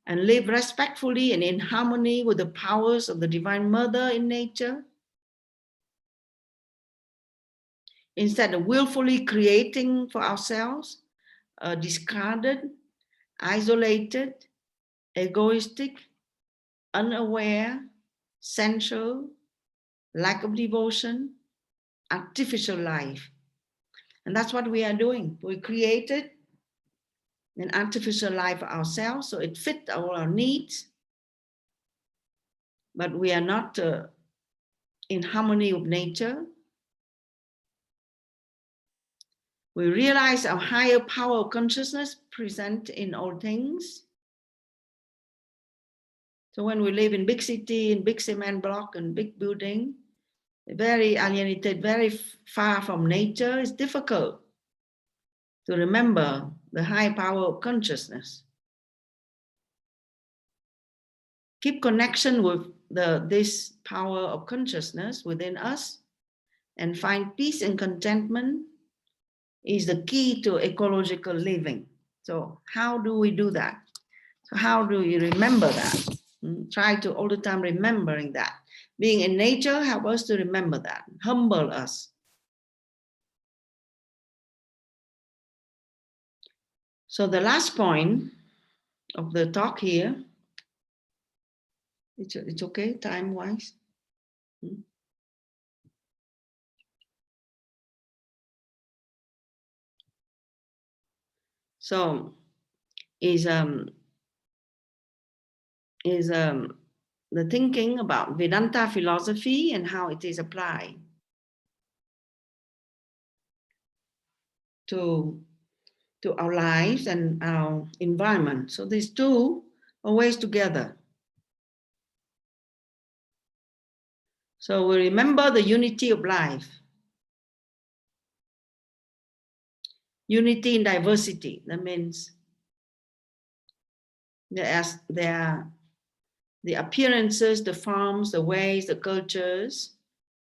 and live respectfully and in harmony with the powers of the Divine Mother in nature. Instead of willfully creating for ourselves a discarded, isolated, egoistic, unaware, sensual, lack of devotion, artificial life. And that's what we are doing. We created an artificial life for ourselves, so it fits all our needs, but we are not in harmony with nature. We realize our higher power of consciousness present in all things. So when we live in big city, in big cement block and big building, very alienated, very far from nature, it's difficult to remember the high power of consciousness. Keep connection with this power of consciousness within us, and find peace and contentment is the key to ecological living. So how do we do that? So how do you remember that? Try to all the time remembering that. Being in nature help us to remember that, humble us. So the last point of the talk here, it's okay time-wise. So is the thinking about Vedanta philosophy and how it is applied to our lives and our environment. So these two are ways together. So we remember the unity of life, unity in diversity. That means there are the appearances, the forms, the ways, the cultures.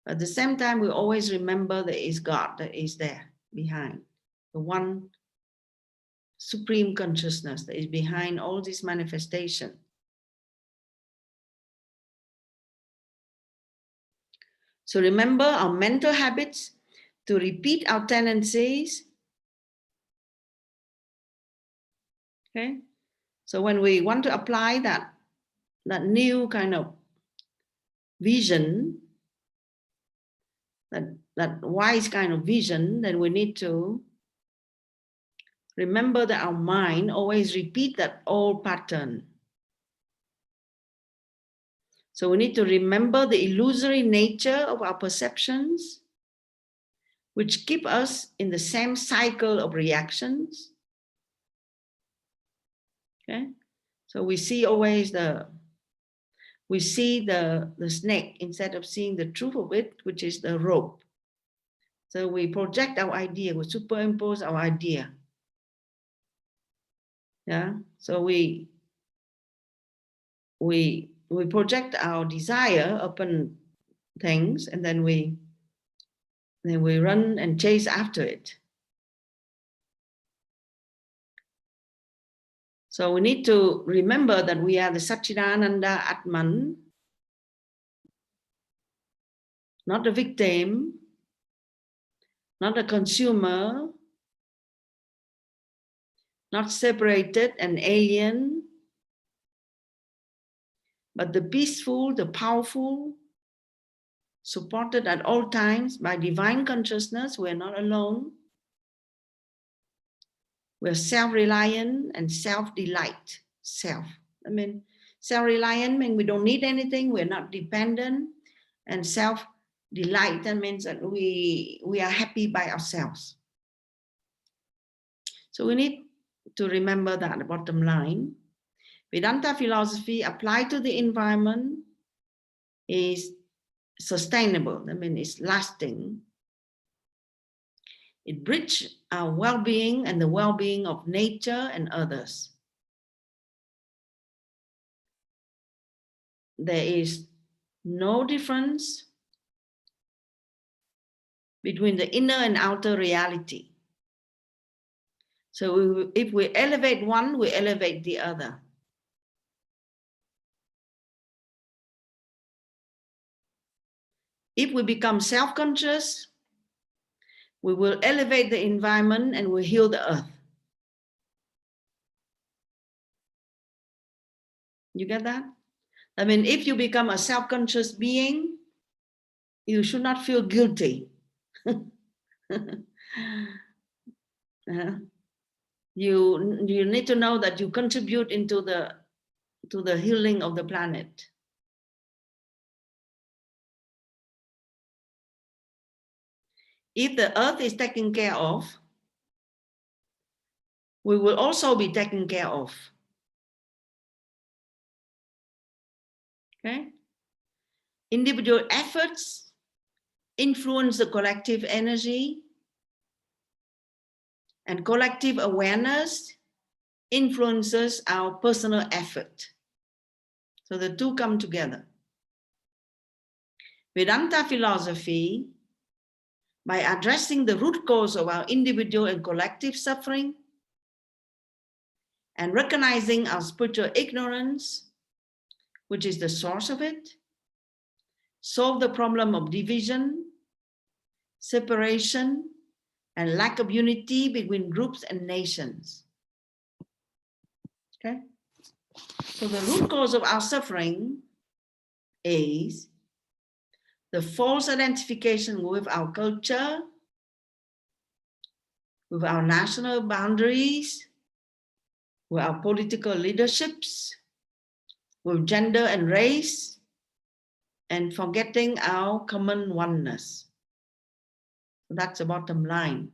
At the same time, we always remember there is God that is there behind, the one supreme consciousness that is behind all this manifestation. So remember our mental habits to repeat our tendencies. Okay, so when we want to apply that new kind of vision, that wise kind of vision, then we need to remember that our mind always repeat that old pattern. So we need to remember the illusory nature of our perceptions, which keep us in the same cycle of reactions. Okay, so we see always the snake instead of seeing the truth of it, which is the rope. So we project our idea, we superimpose our idea. Yeah, so we project our desire upon things, and then we run and chase after it. So we need to remember that we are the Satchidananda Atman, not the victim, not the consumer, not separated and alien, but the peaceful, the powerful, supported at all times by divine consciousness. We're not alone. We're self-reliant and self-delight. I mean, self-reliant means we don't need anything, we're not dependent, and self-delight, that means that we are happy by ourselves. So we need to remember that, the bottom line. Vedanta philosophy applied to the environment is sustainable, I mean, it's lasting. It bridges our well-being and the well-being of nature and others. There is no difference between the inner and outer reality. So if we elevate one, we elevate the other. If we become self-conscious, we will elevate the environment and we heal the earth. You get that? I mean, if you become a self-conscious being, you should not feel guilty. You need to know that you contribute into the healing of the planet. If the earth is taken care of, we will also be taken care of. Okay? Individual efforts influence the collective energy, and collective awareness influences our personal effort. So the two come together. Vedanta philosophy, by addressing the root cause of our individual and collective suffering and recognizing our spiritual ignorance, which is the source of it, solve the problem of division, separation, and lack of unity between groups and nations. Okay? So the root cause of our suffering is the false identification with our culture, with our national boundaries, with our political leaderships, with gender and race, and forgetting our common oneness. That's the bottom line.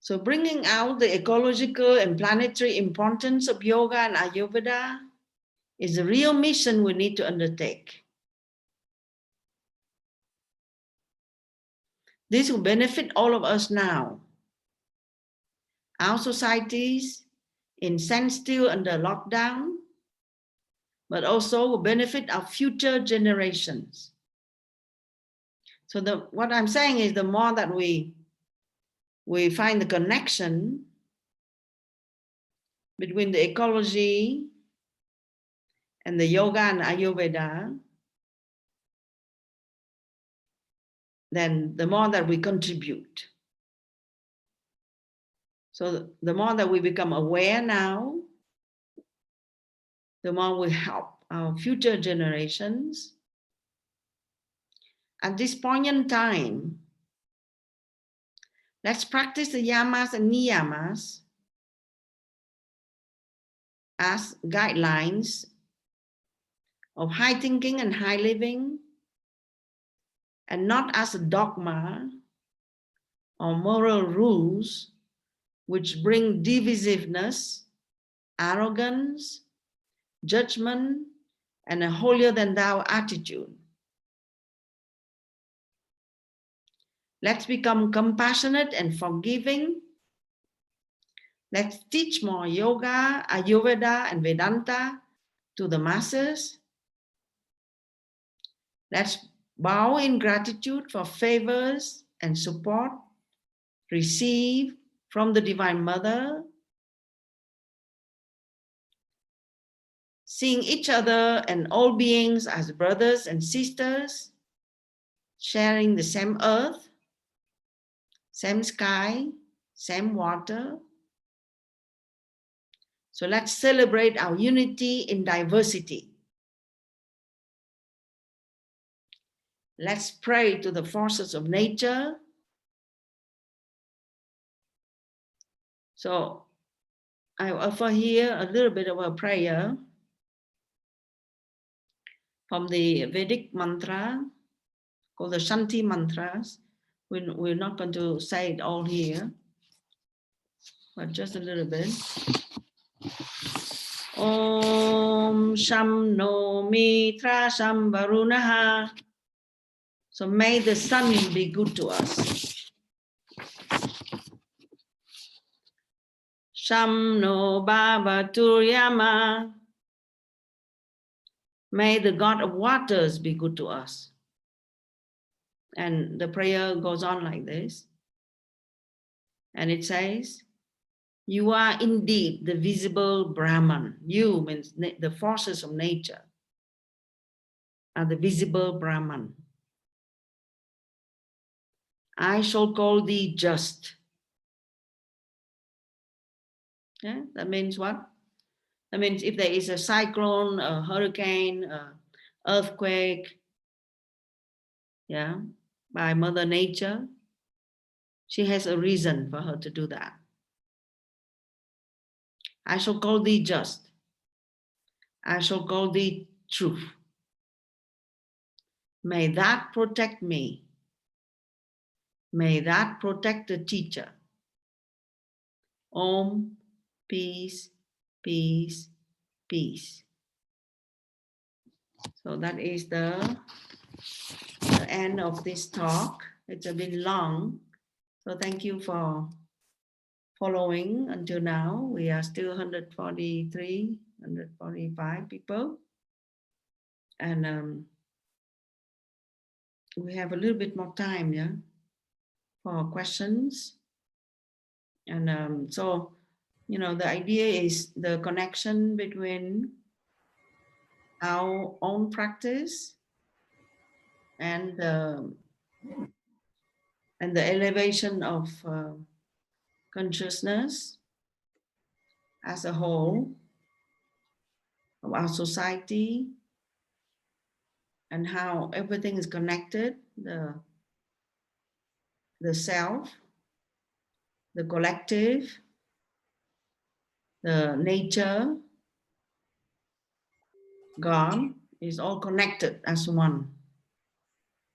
So bringing out the ecological and planetary importance of yoga and Ayurveda is the real mission we need to undertake. This will benefit all of us now. Our societies, in sense still under lockdown, but also will benefit our future generations. So what I'm saying is the more that we find the connection between the ecology and the yoga and Ayurveda, then the more that we contribute. So the more that we become aware now, the more we help our future generations. At this point in time, let's practice the yamas and niyamas as guidelines of high thinking and high living, and not as a dogma or moral rules which bring divisiveness, arrogance, judgment, and a holier than thou attitude. Let's become compassionate and forgiving. Let's teach more yoga, Ayurveda, and Vedanta to the masses. Let's bow in gratitude for favors and support received from the Divine Mother, seeing each other and all beings as brothers and sisters, sharing the same earth, same sky, same water. So let's celebrate our unity in diversity. Let's pray to the forces of nature. So I offer here a little bit of a prayer from the Vedic mantra called the Santee Mantras. We're not going to say it all here, but just a little bit. Om Sham No Mitra Sham Varunaha. So may the sun be good to us. Sham No Baba Turyama. May the God of waters be good to us. And the prayer goes on like this. And it says, you are indeed the visible Brahman. You means the forces of nature are the visible Brahman. I shall call thee just. Yeah, that means what? That means if there is a cyclone, a hurricane, an earthquake, yeah, by Mother Nature, she has a reason for her to do that. I shall call thee just. I shall call thee truth. May that protect me. May that protect the teacher. Om, peace, peace, peace. So that is the end of this talk. It's a bit long. So thank you for following until now. We are still 143, 145 people. And we have a little bit more time, yeah, for questions. And so, the idea is the connection between our own practice and the elevation of consciousness as a whole of our society, and how everything is connected, the self, the collective, the nature, God is all connected as one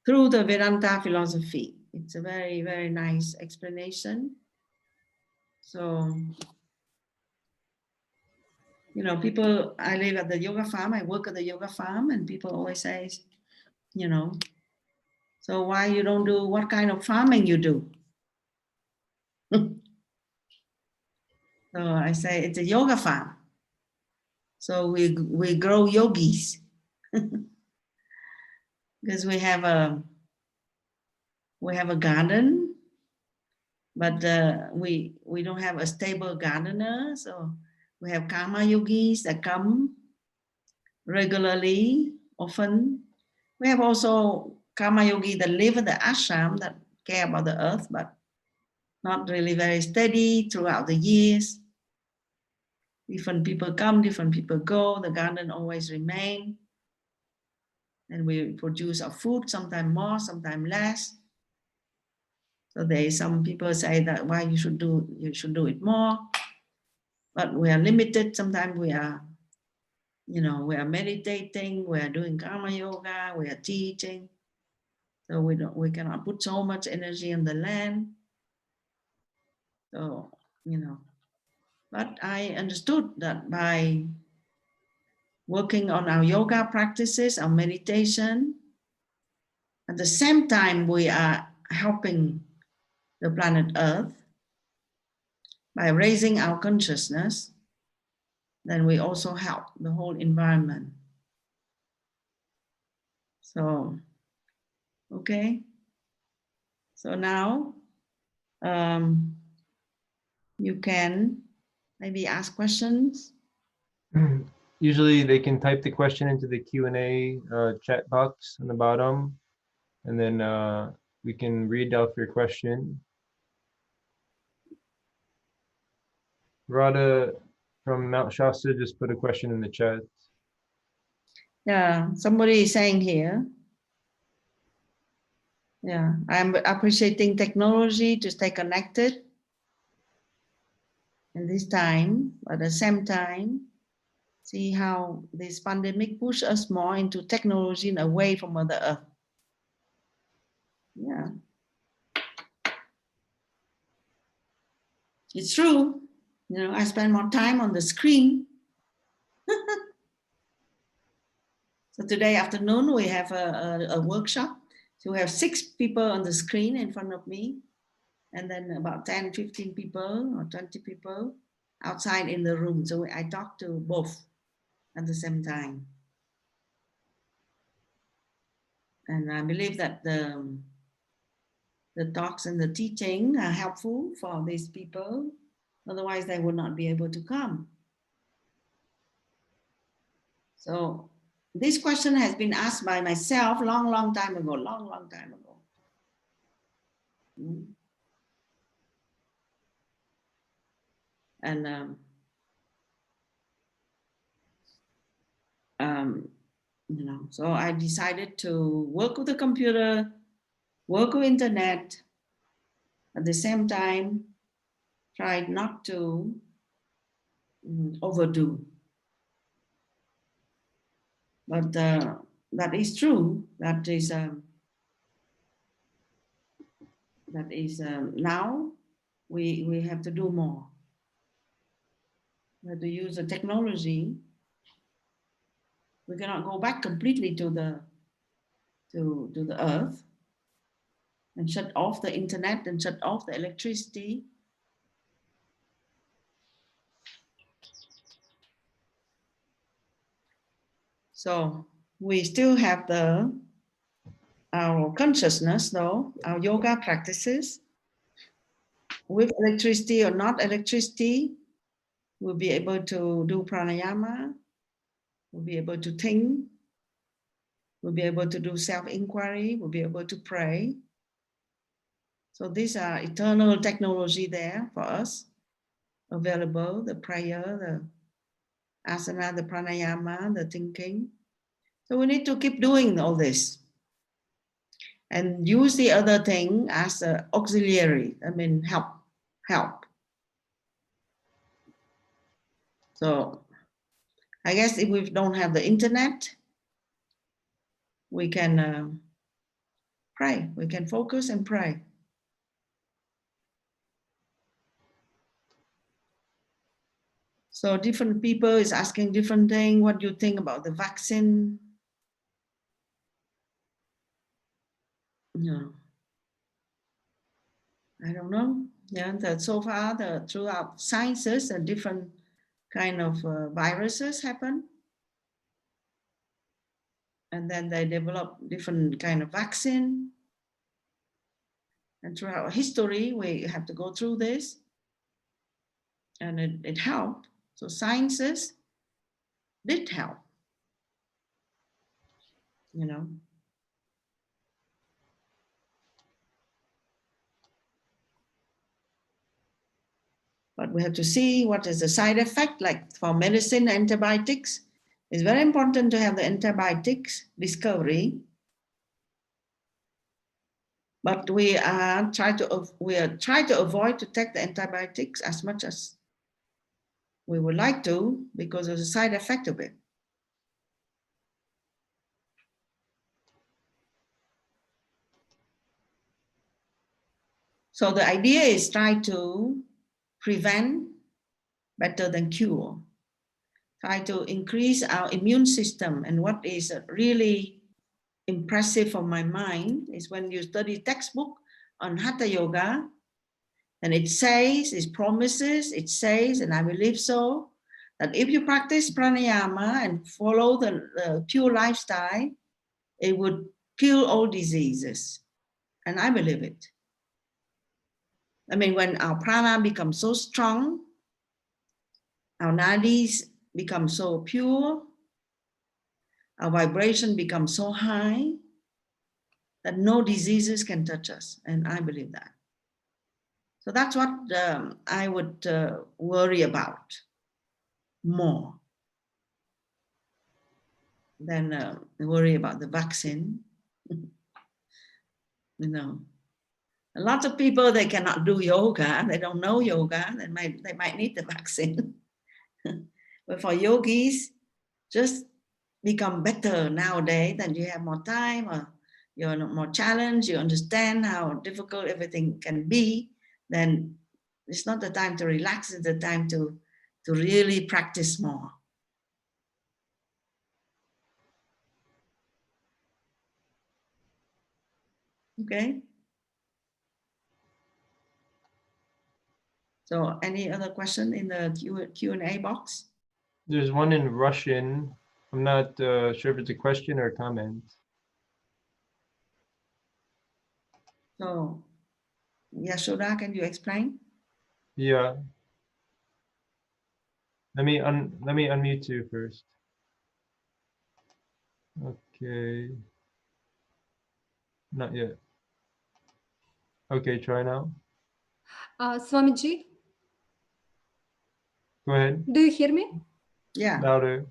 through the Vedanta philosophy. It's a very, very nice explanation. So, people, I live at the yoga farm, I work at the yoga farm, and people always say, so why you don't do, what kind of farming you do? So I say it's a yoga farm. So we grow yogis because we have a garden, but we don't have a stable gardener. So we have karma yogis that come regularly, often. We have also karma yogi that live in the ashram that care about the earth, but not really very steady throughout the years. Different people come, different people go. The garden always remain. And we produce our food, sometimes more, sometimes less. So some people say that why you should do it more. But we are limited. Sometimes we are, we are meditating, we are doing karma yoga, we are teaching. So we cannot put so much energy on the land. So, but I understood that by working on our yoga practices, our meditation, at the same time we are helping the planet Earth by raising our consciousness, then we also help the whole environment. So, okay. So now you can maybe ask questions. Usually they can type the question into the Q&A chat box on the bottom, and then we can read out your question. Radha from Mount Shasta just put a question in the chat. Yeah, somebody is saying here, yeah, I'm appreciating technology to stay connected in this time, but at the same time, see how this pandemic push us more into technology and away from Mother Earth. Yeah. It's true. I spend more time on the screen. So today afternoon, we have a workshop. So we have 6 people on the screen in front of me, and then about 10, 15 people or 20 people outside in the room. So I talk to both at the same time. And I believe that the talks and the teaching are helpful for these people. Otherwise, they would not be able to come. So this question has been asked by myself long time ago. And so I decided to work with the computer, work with internet, at the same time, try not to overdo. But that is true. That is now we have to do more. We have to use the technology. We cannot go back completely to the earth and shut off the internet and shut off the electricity. So we still have our consciousness, though, our yoga practices. with electricity or not electricity, we'll be able to do pranayama, we'll be able to think, we'll be able to do self-inquiry, we'll be able to pray. So these are eternal technology there for us, available, the prayer, the asana, the pranayama, the thinking. So we need to keep doing all this and use the other thing as an auxiliary, I mean, help. So I guess if we don't have the internet, we can pray, we can focus and pray. So different people is asking different things. What do you think about the vaccine? No, I don't know. Yeah, that so far throughout sciences, and different kind of viruses happen, and then they develop different kind of vaccine. And throughout history, we have to go through this, and it helped. So sciences did help, you know. But we have to see what is the side effect. Like for medicine, antibiotics, it's very important to have the antibiotics discovery. But we are trying to avoid to take the antibiotics as much as we would like to, because of the side effect of it. So the idea is try to prevent better than cure. Try to increase our immune system. And what is really impressive for my mind is when you study textbook on Hatha Yoga, and it says, it promises, it says, and I believe so, that if you practice pranayama and follow the pure lifestyle, it would kill all diseases. And I believe it. I mean, when our prana becomes so strong, our nadis become so pure, our vibration becomes so high that no diseases can touch us. And I believe that. So that's what I would worry about more than worry about the vaccine. You know, a lot of people, they cannot do yoga, they don't know yoga, they might need the vaccine. But for yogis, just become better nowadays, then you have more time, or you're more challenged, you understand how difficult everything can be, then it's not the time to relax, it's the time to really practice more. Okay. So any other question in the Q&A box? There's one in Russian. I'm not sure if it's a question or a comment. So, Yashoda, can you explain? Yeah. Let me unmute you first. Okay. Not yet. Okay, try now. Swamiji, Go ahead. do you hear me? Yeah. Louder.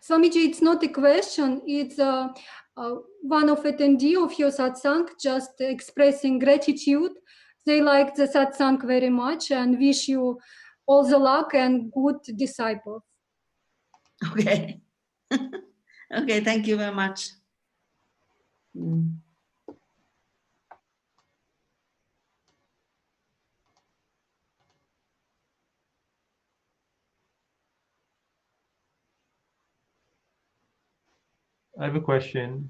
Swamiji, it's not a question. It's one of attendee of your satsang just expressing gratitude. They like the satsang very much and wish you all the luck and good disciples. Okay. Okay, thank you very much. I have a question.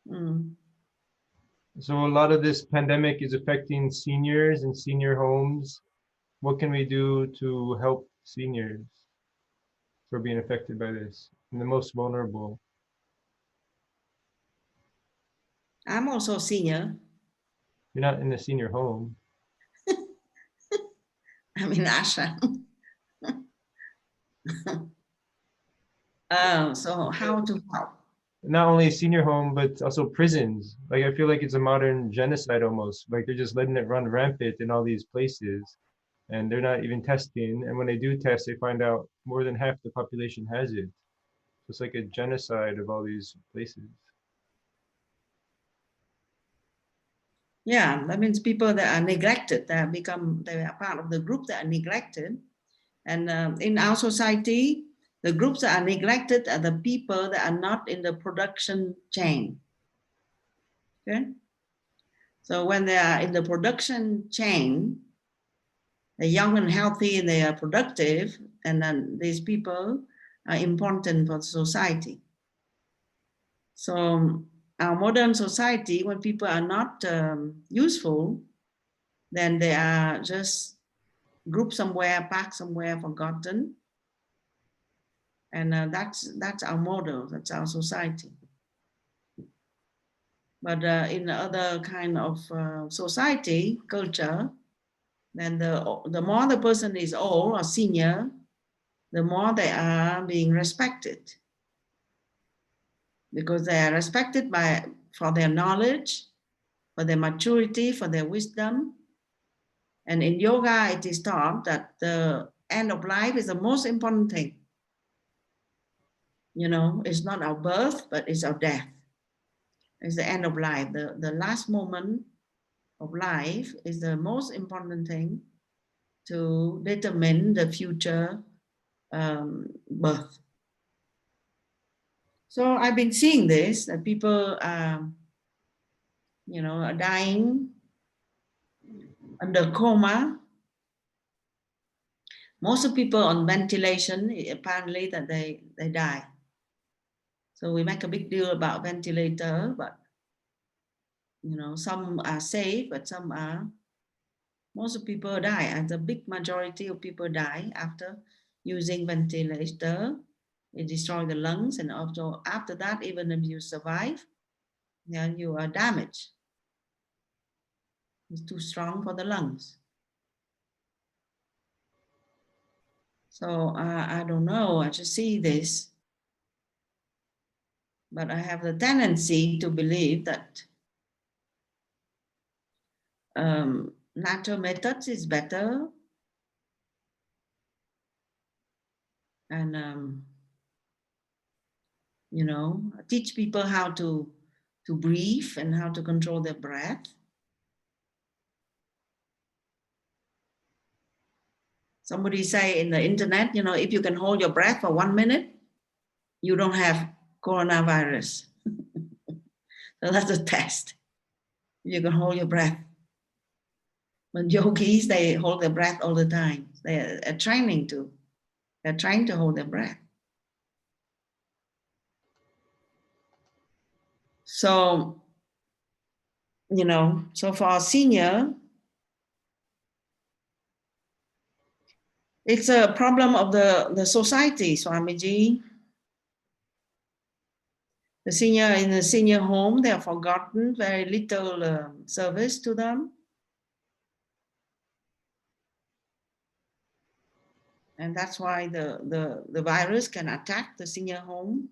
Mm. So a lot of this pandemic is affecting seniors and senior homes. What can we do to help seniors who are being affected by this and the most vulnerable? I'm also senior. You're not in a senior home. I'm in ashram. So how to help? Not only senior home, but also prisons. Like, I feel like it's a modern genocide almost. Like, they're just letting it run rampant in all these places, and they're not even testing. And when they do test, they find out more than half the population has it. So it's like a genocide of all these places. Yeah, that means people that are neglected, they are part of the group that are neglected. And in our society, the groups that are neglected are the people that are not in the production chain. Okay. So when they are in the production chain, they're young and healthy and they are productive, and then these people are important for society. So our modern society, when people are not useful, then they are just grouped somewhere, parked somewhere, forgotten. And that's our model, that's our society. But in other kind of society, culture, then the more the person is old or senior, the more they are being respected. Because they are respected for their knowledge, for their maturity, for their wisdom. And in yoga, it is taught that the end of life is the most important thing. You know, it's not our birth, but it's our death. It's the end of life. The last moment of life is the most important thing to determine the future birth. So I've been seeing this, that people are, you know, are dying under coma. Most of people on ventilation, apparently that they die. So we make a big deal about ventilator, but you know, some are safe, but some are. Most of people die, and the big majority of people die after using ventilator. It destroys the lungs, and also after that, even if you survive, then you are damaged. It's too strong for the lungs. So I don't know, I just see this. But I have the tendency to believe that natural methods is better. And, you know, teach people how to breathe and how to control their breath. Somebody say in the internet, you know, if you can hold your breath for 1 minute, you don't have coronavirus. So that's a test. You can hold your breath. But yogis, they hold their breath all the time. They are training to. They're trying to hold their breath. So, you know, so for a senior, it's a problem of the society, Swamiji. The senior in the senior home, they are forgotten, very little service to them. And that's why the virus can attack the senior home.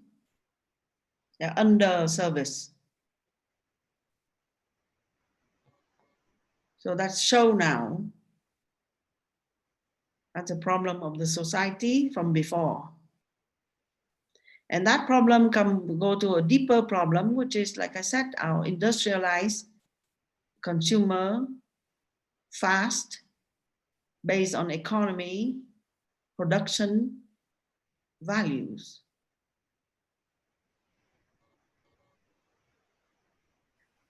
They're under service. So that's shown now. That's a problem of the society from before. And that problem can go to a deeper problem, which is, like I said, our industrialized consumer, fast, based on economy, production, values.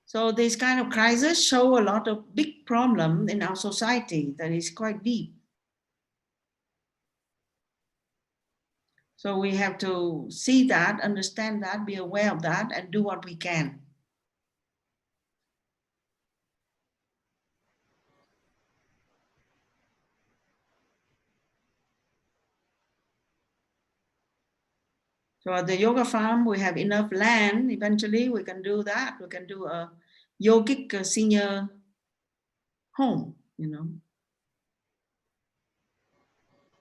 So this kind of crisis show a lot of big problem in our society that is quite deep. So we have to see that, understand that, be aware of that, and do what we can. So at the yoga farm, we have enough land. Eventually, we can do that. We can do a yogic senior home, you know.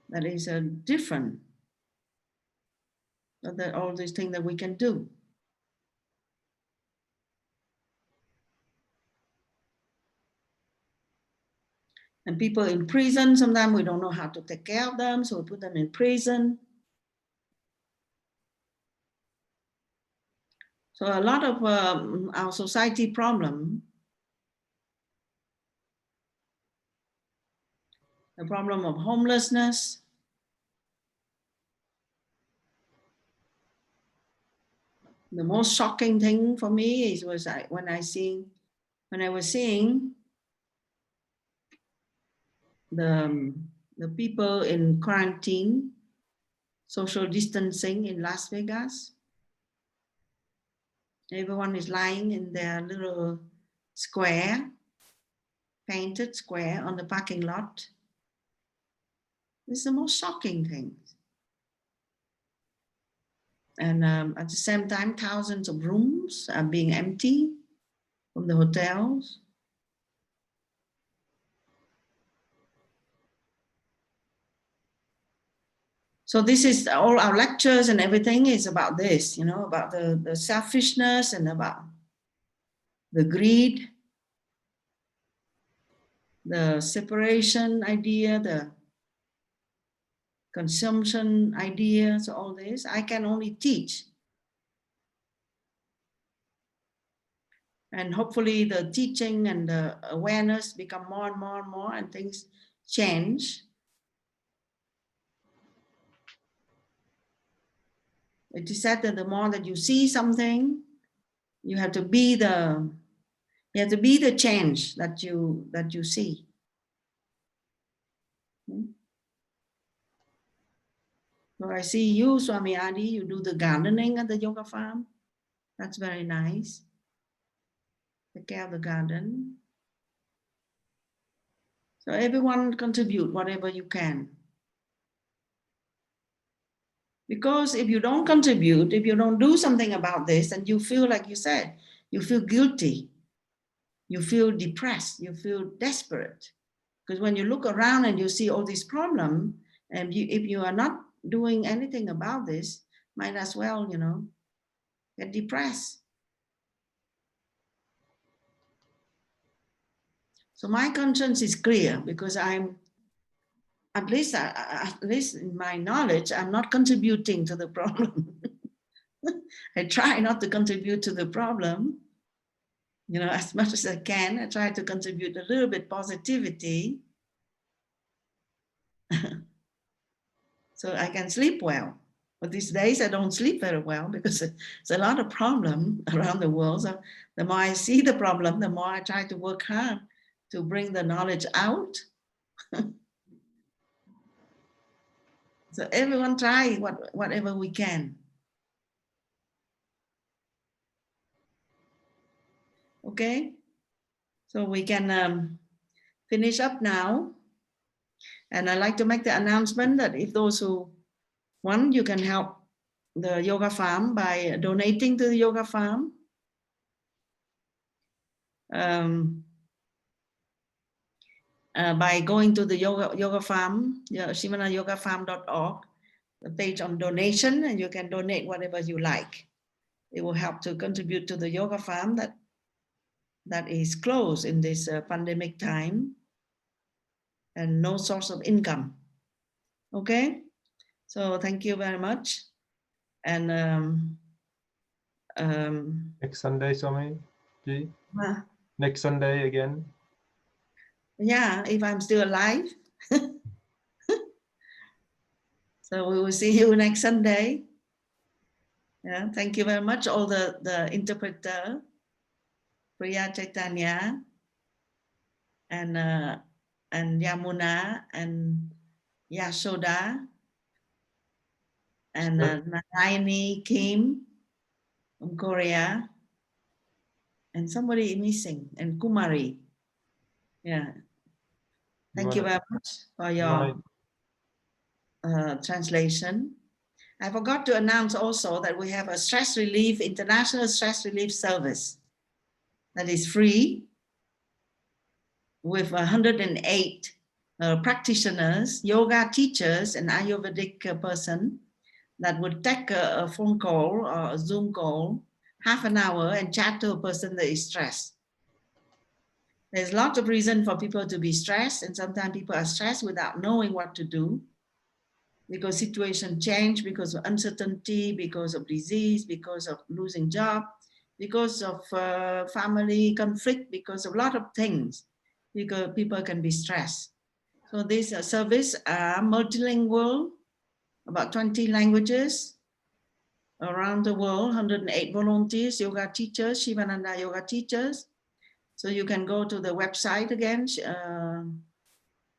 that is different. So that all these things that we can do. And people in prison, sometimes we don't know how to take care of them, so we put them in prison. So a lot of our society problem, the problem of homelessness, the most shocking thing for me is when I was seeing the people in quarantine, social distancing in Las Vegas. Everyone is lying in their little square, painted square on the parking lot. This is the most shocking thing. And at the same time, thousands of rooms are being empty from the hotels. So this is all our lectures and everything is about this, you know, about the selfishness and about the greed, the separation idea, the consumption ideas, all this. I can only teach. And hopefully the teaching and the awareness become more and more and more and things change. It is said that the more that you see something, you have to be the change that you see. So I see you, Swami Adi, you do the gardening at the yoga farm. That's very nice. Take care of the garden. So everyone contribute whatever you can. Because if you don't contribute, if you don't do something about this, then you feel, like you said, you feel guilty. You feel depressed. You feel desperate. Because when you look around and you see all these problems, and if you are not doing anything about this, might as well, you know, get depressed. So my conscience is clear because I'm, at least in my knowledge, I'm not contributing to the problem. I try not to contribute to the problem, you know, as much as I can. I try to contribute a little bit positivity so I can sleep well. But these days I don't sleep very well because there's a lot of problem around the world. So the more I see the problem, the more I try to work hard to bring the knowledge out. So everyone try whatever we can. Okay, so we can finish up now. And I'd like to make the announcement that if those who want, you can help the yoga farm by donating to the yoga farm. By going to the yoga farm, Sivananda-yogafarm.org, the page on donation, and you can donate whatever you like. It will help to contribute to the yoga farm that is closed in this pandemic time and no source of income. Okay, so thank you very much. And next Sunday, Swami Ji. Next Sunday again. Yeah, if I'm still alive. So we will see you next Sunday. Yeah, thank you very much, all the interpreter, Priya Chaitanya, and Yamuna, and Yashoda, and Narayani Kim from Korea, and somebody missing, and Kumari. Yeah. Thank you very much for your translation. I forgot to announce also that we have a stress relief, international stress relief service that is free with 108 practitioners, yoga teachers, and Ayurvedic person that would take a phone call or a Zoom call, half an hour, and chat to a person that is stressed. There's lots of reasons for people to be stressed, and sometimes people are stressed without knowing what to do, because situation change, because of uncertainty, because of disease, because of losing job, because of family conflict, because of a lot of things, because people can be stressed. So this service are multilingual, about 20 languages around the world, 108 volunteers, yoga teachers, Sivananda yoga teachers. So you can go to the website again.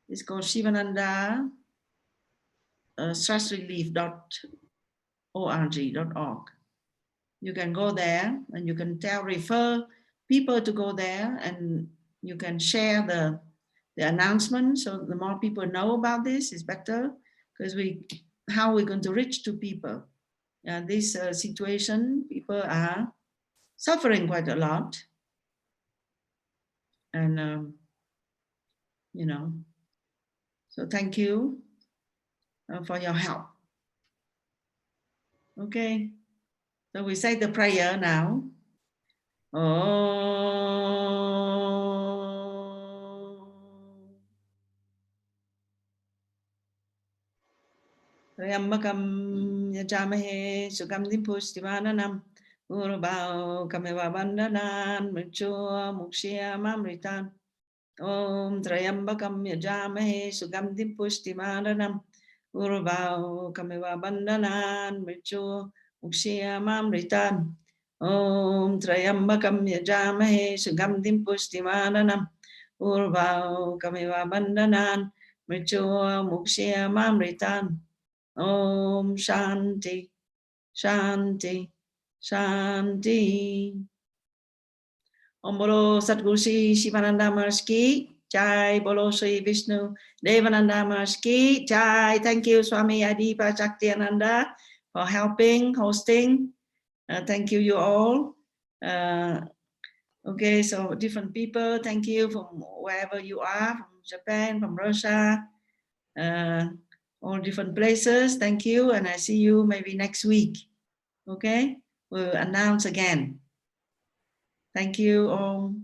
It's called Sivananda stressrelief.org. You can go there and you can refer people to go there, and you can share the announcement. So the more people know about this is better, because how we're going to reach to people. This situation, people are suffering quite a lot. And, you know, so thank you for your help. Okay, so we say the prayer now. Trayambakam yajamahe sugamdim pustivananam urvao kameva vandanan mrityua mukshya mamritan. Om Trayambakam yajamahe sugamdim pustivananam urvao kameva vandanan mrityua mukshya mamritan. Om Trayambakam yajamahe sugamdim pustivananam urvao kameva vandanan mrityua mukshya mamritan. Om Shanti, Shanti, Shanti. Om Bolo Satguru Shri Sivananda Maharaj Ki Jai, Bolo Shri Vishnu Devananda Maharaj Ki Jai. Thank you, Swami Adipa Shaktiananda, for helping, hosting. Thank you all. Okay, so different people, thank you from wherever you are, from Japan, from Russia, all different places. Thank you, and I see you maybe next week. Okay, we'll announce again. Thank you all.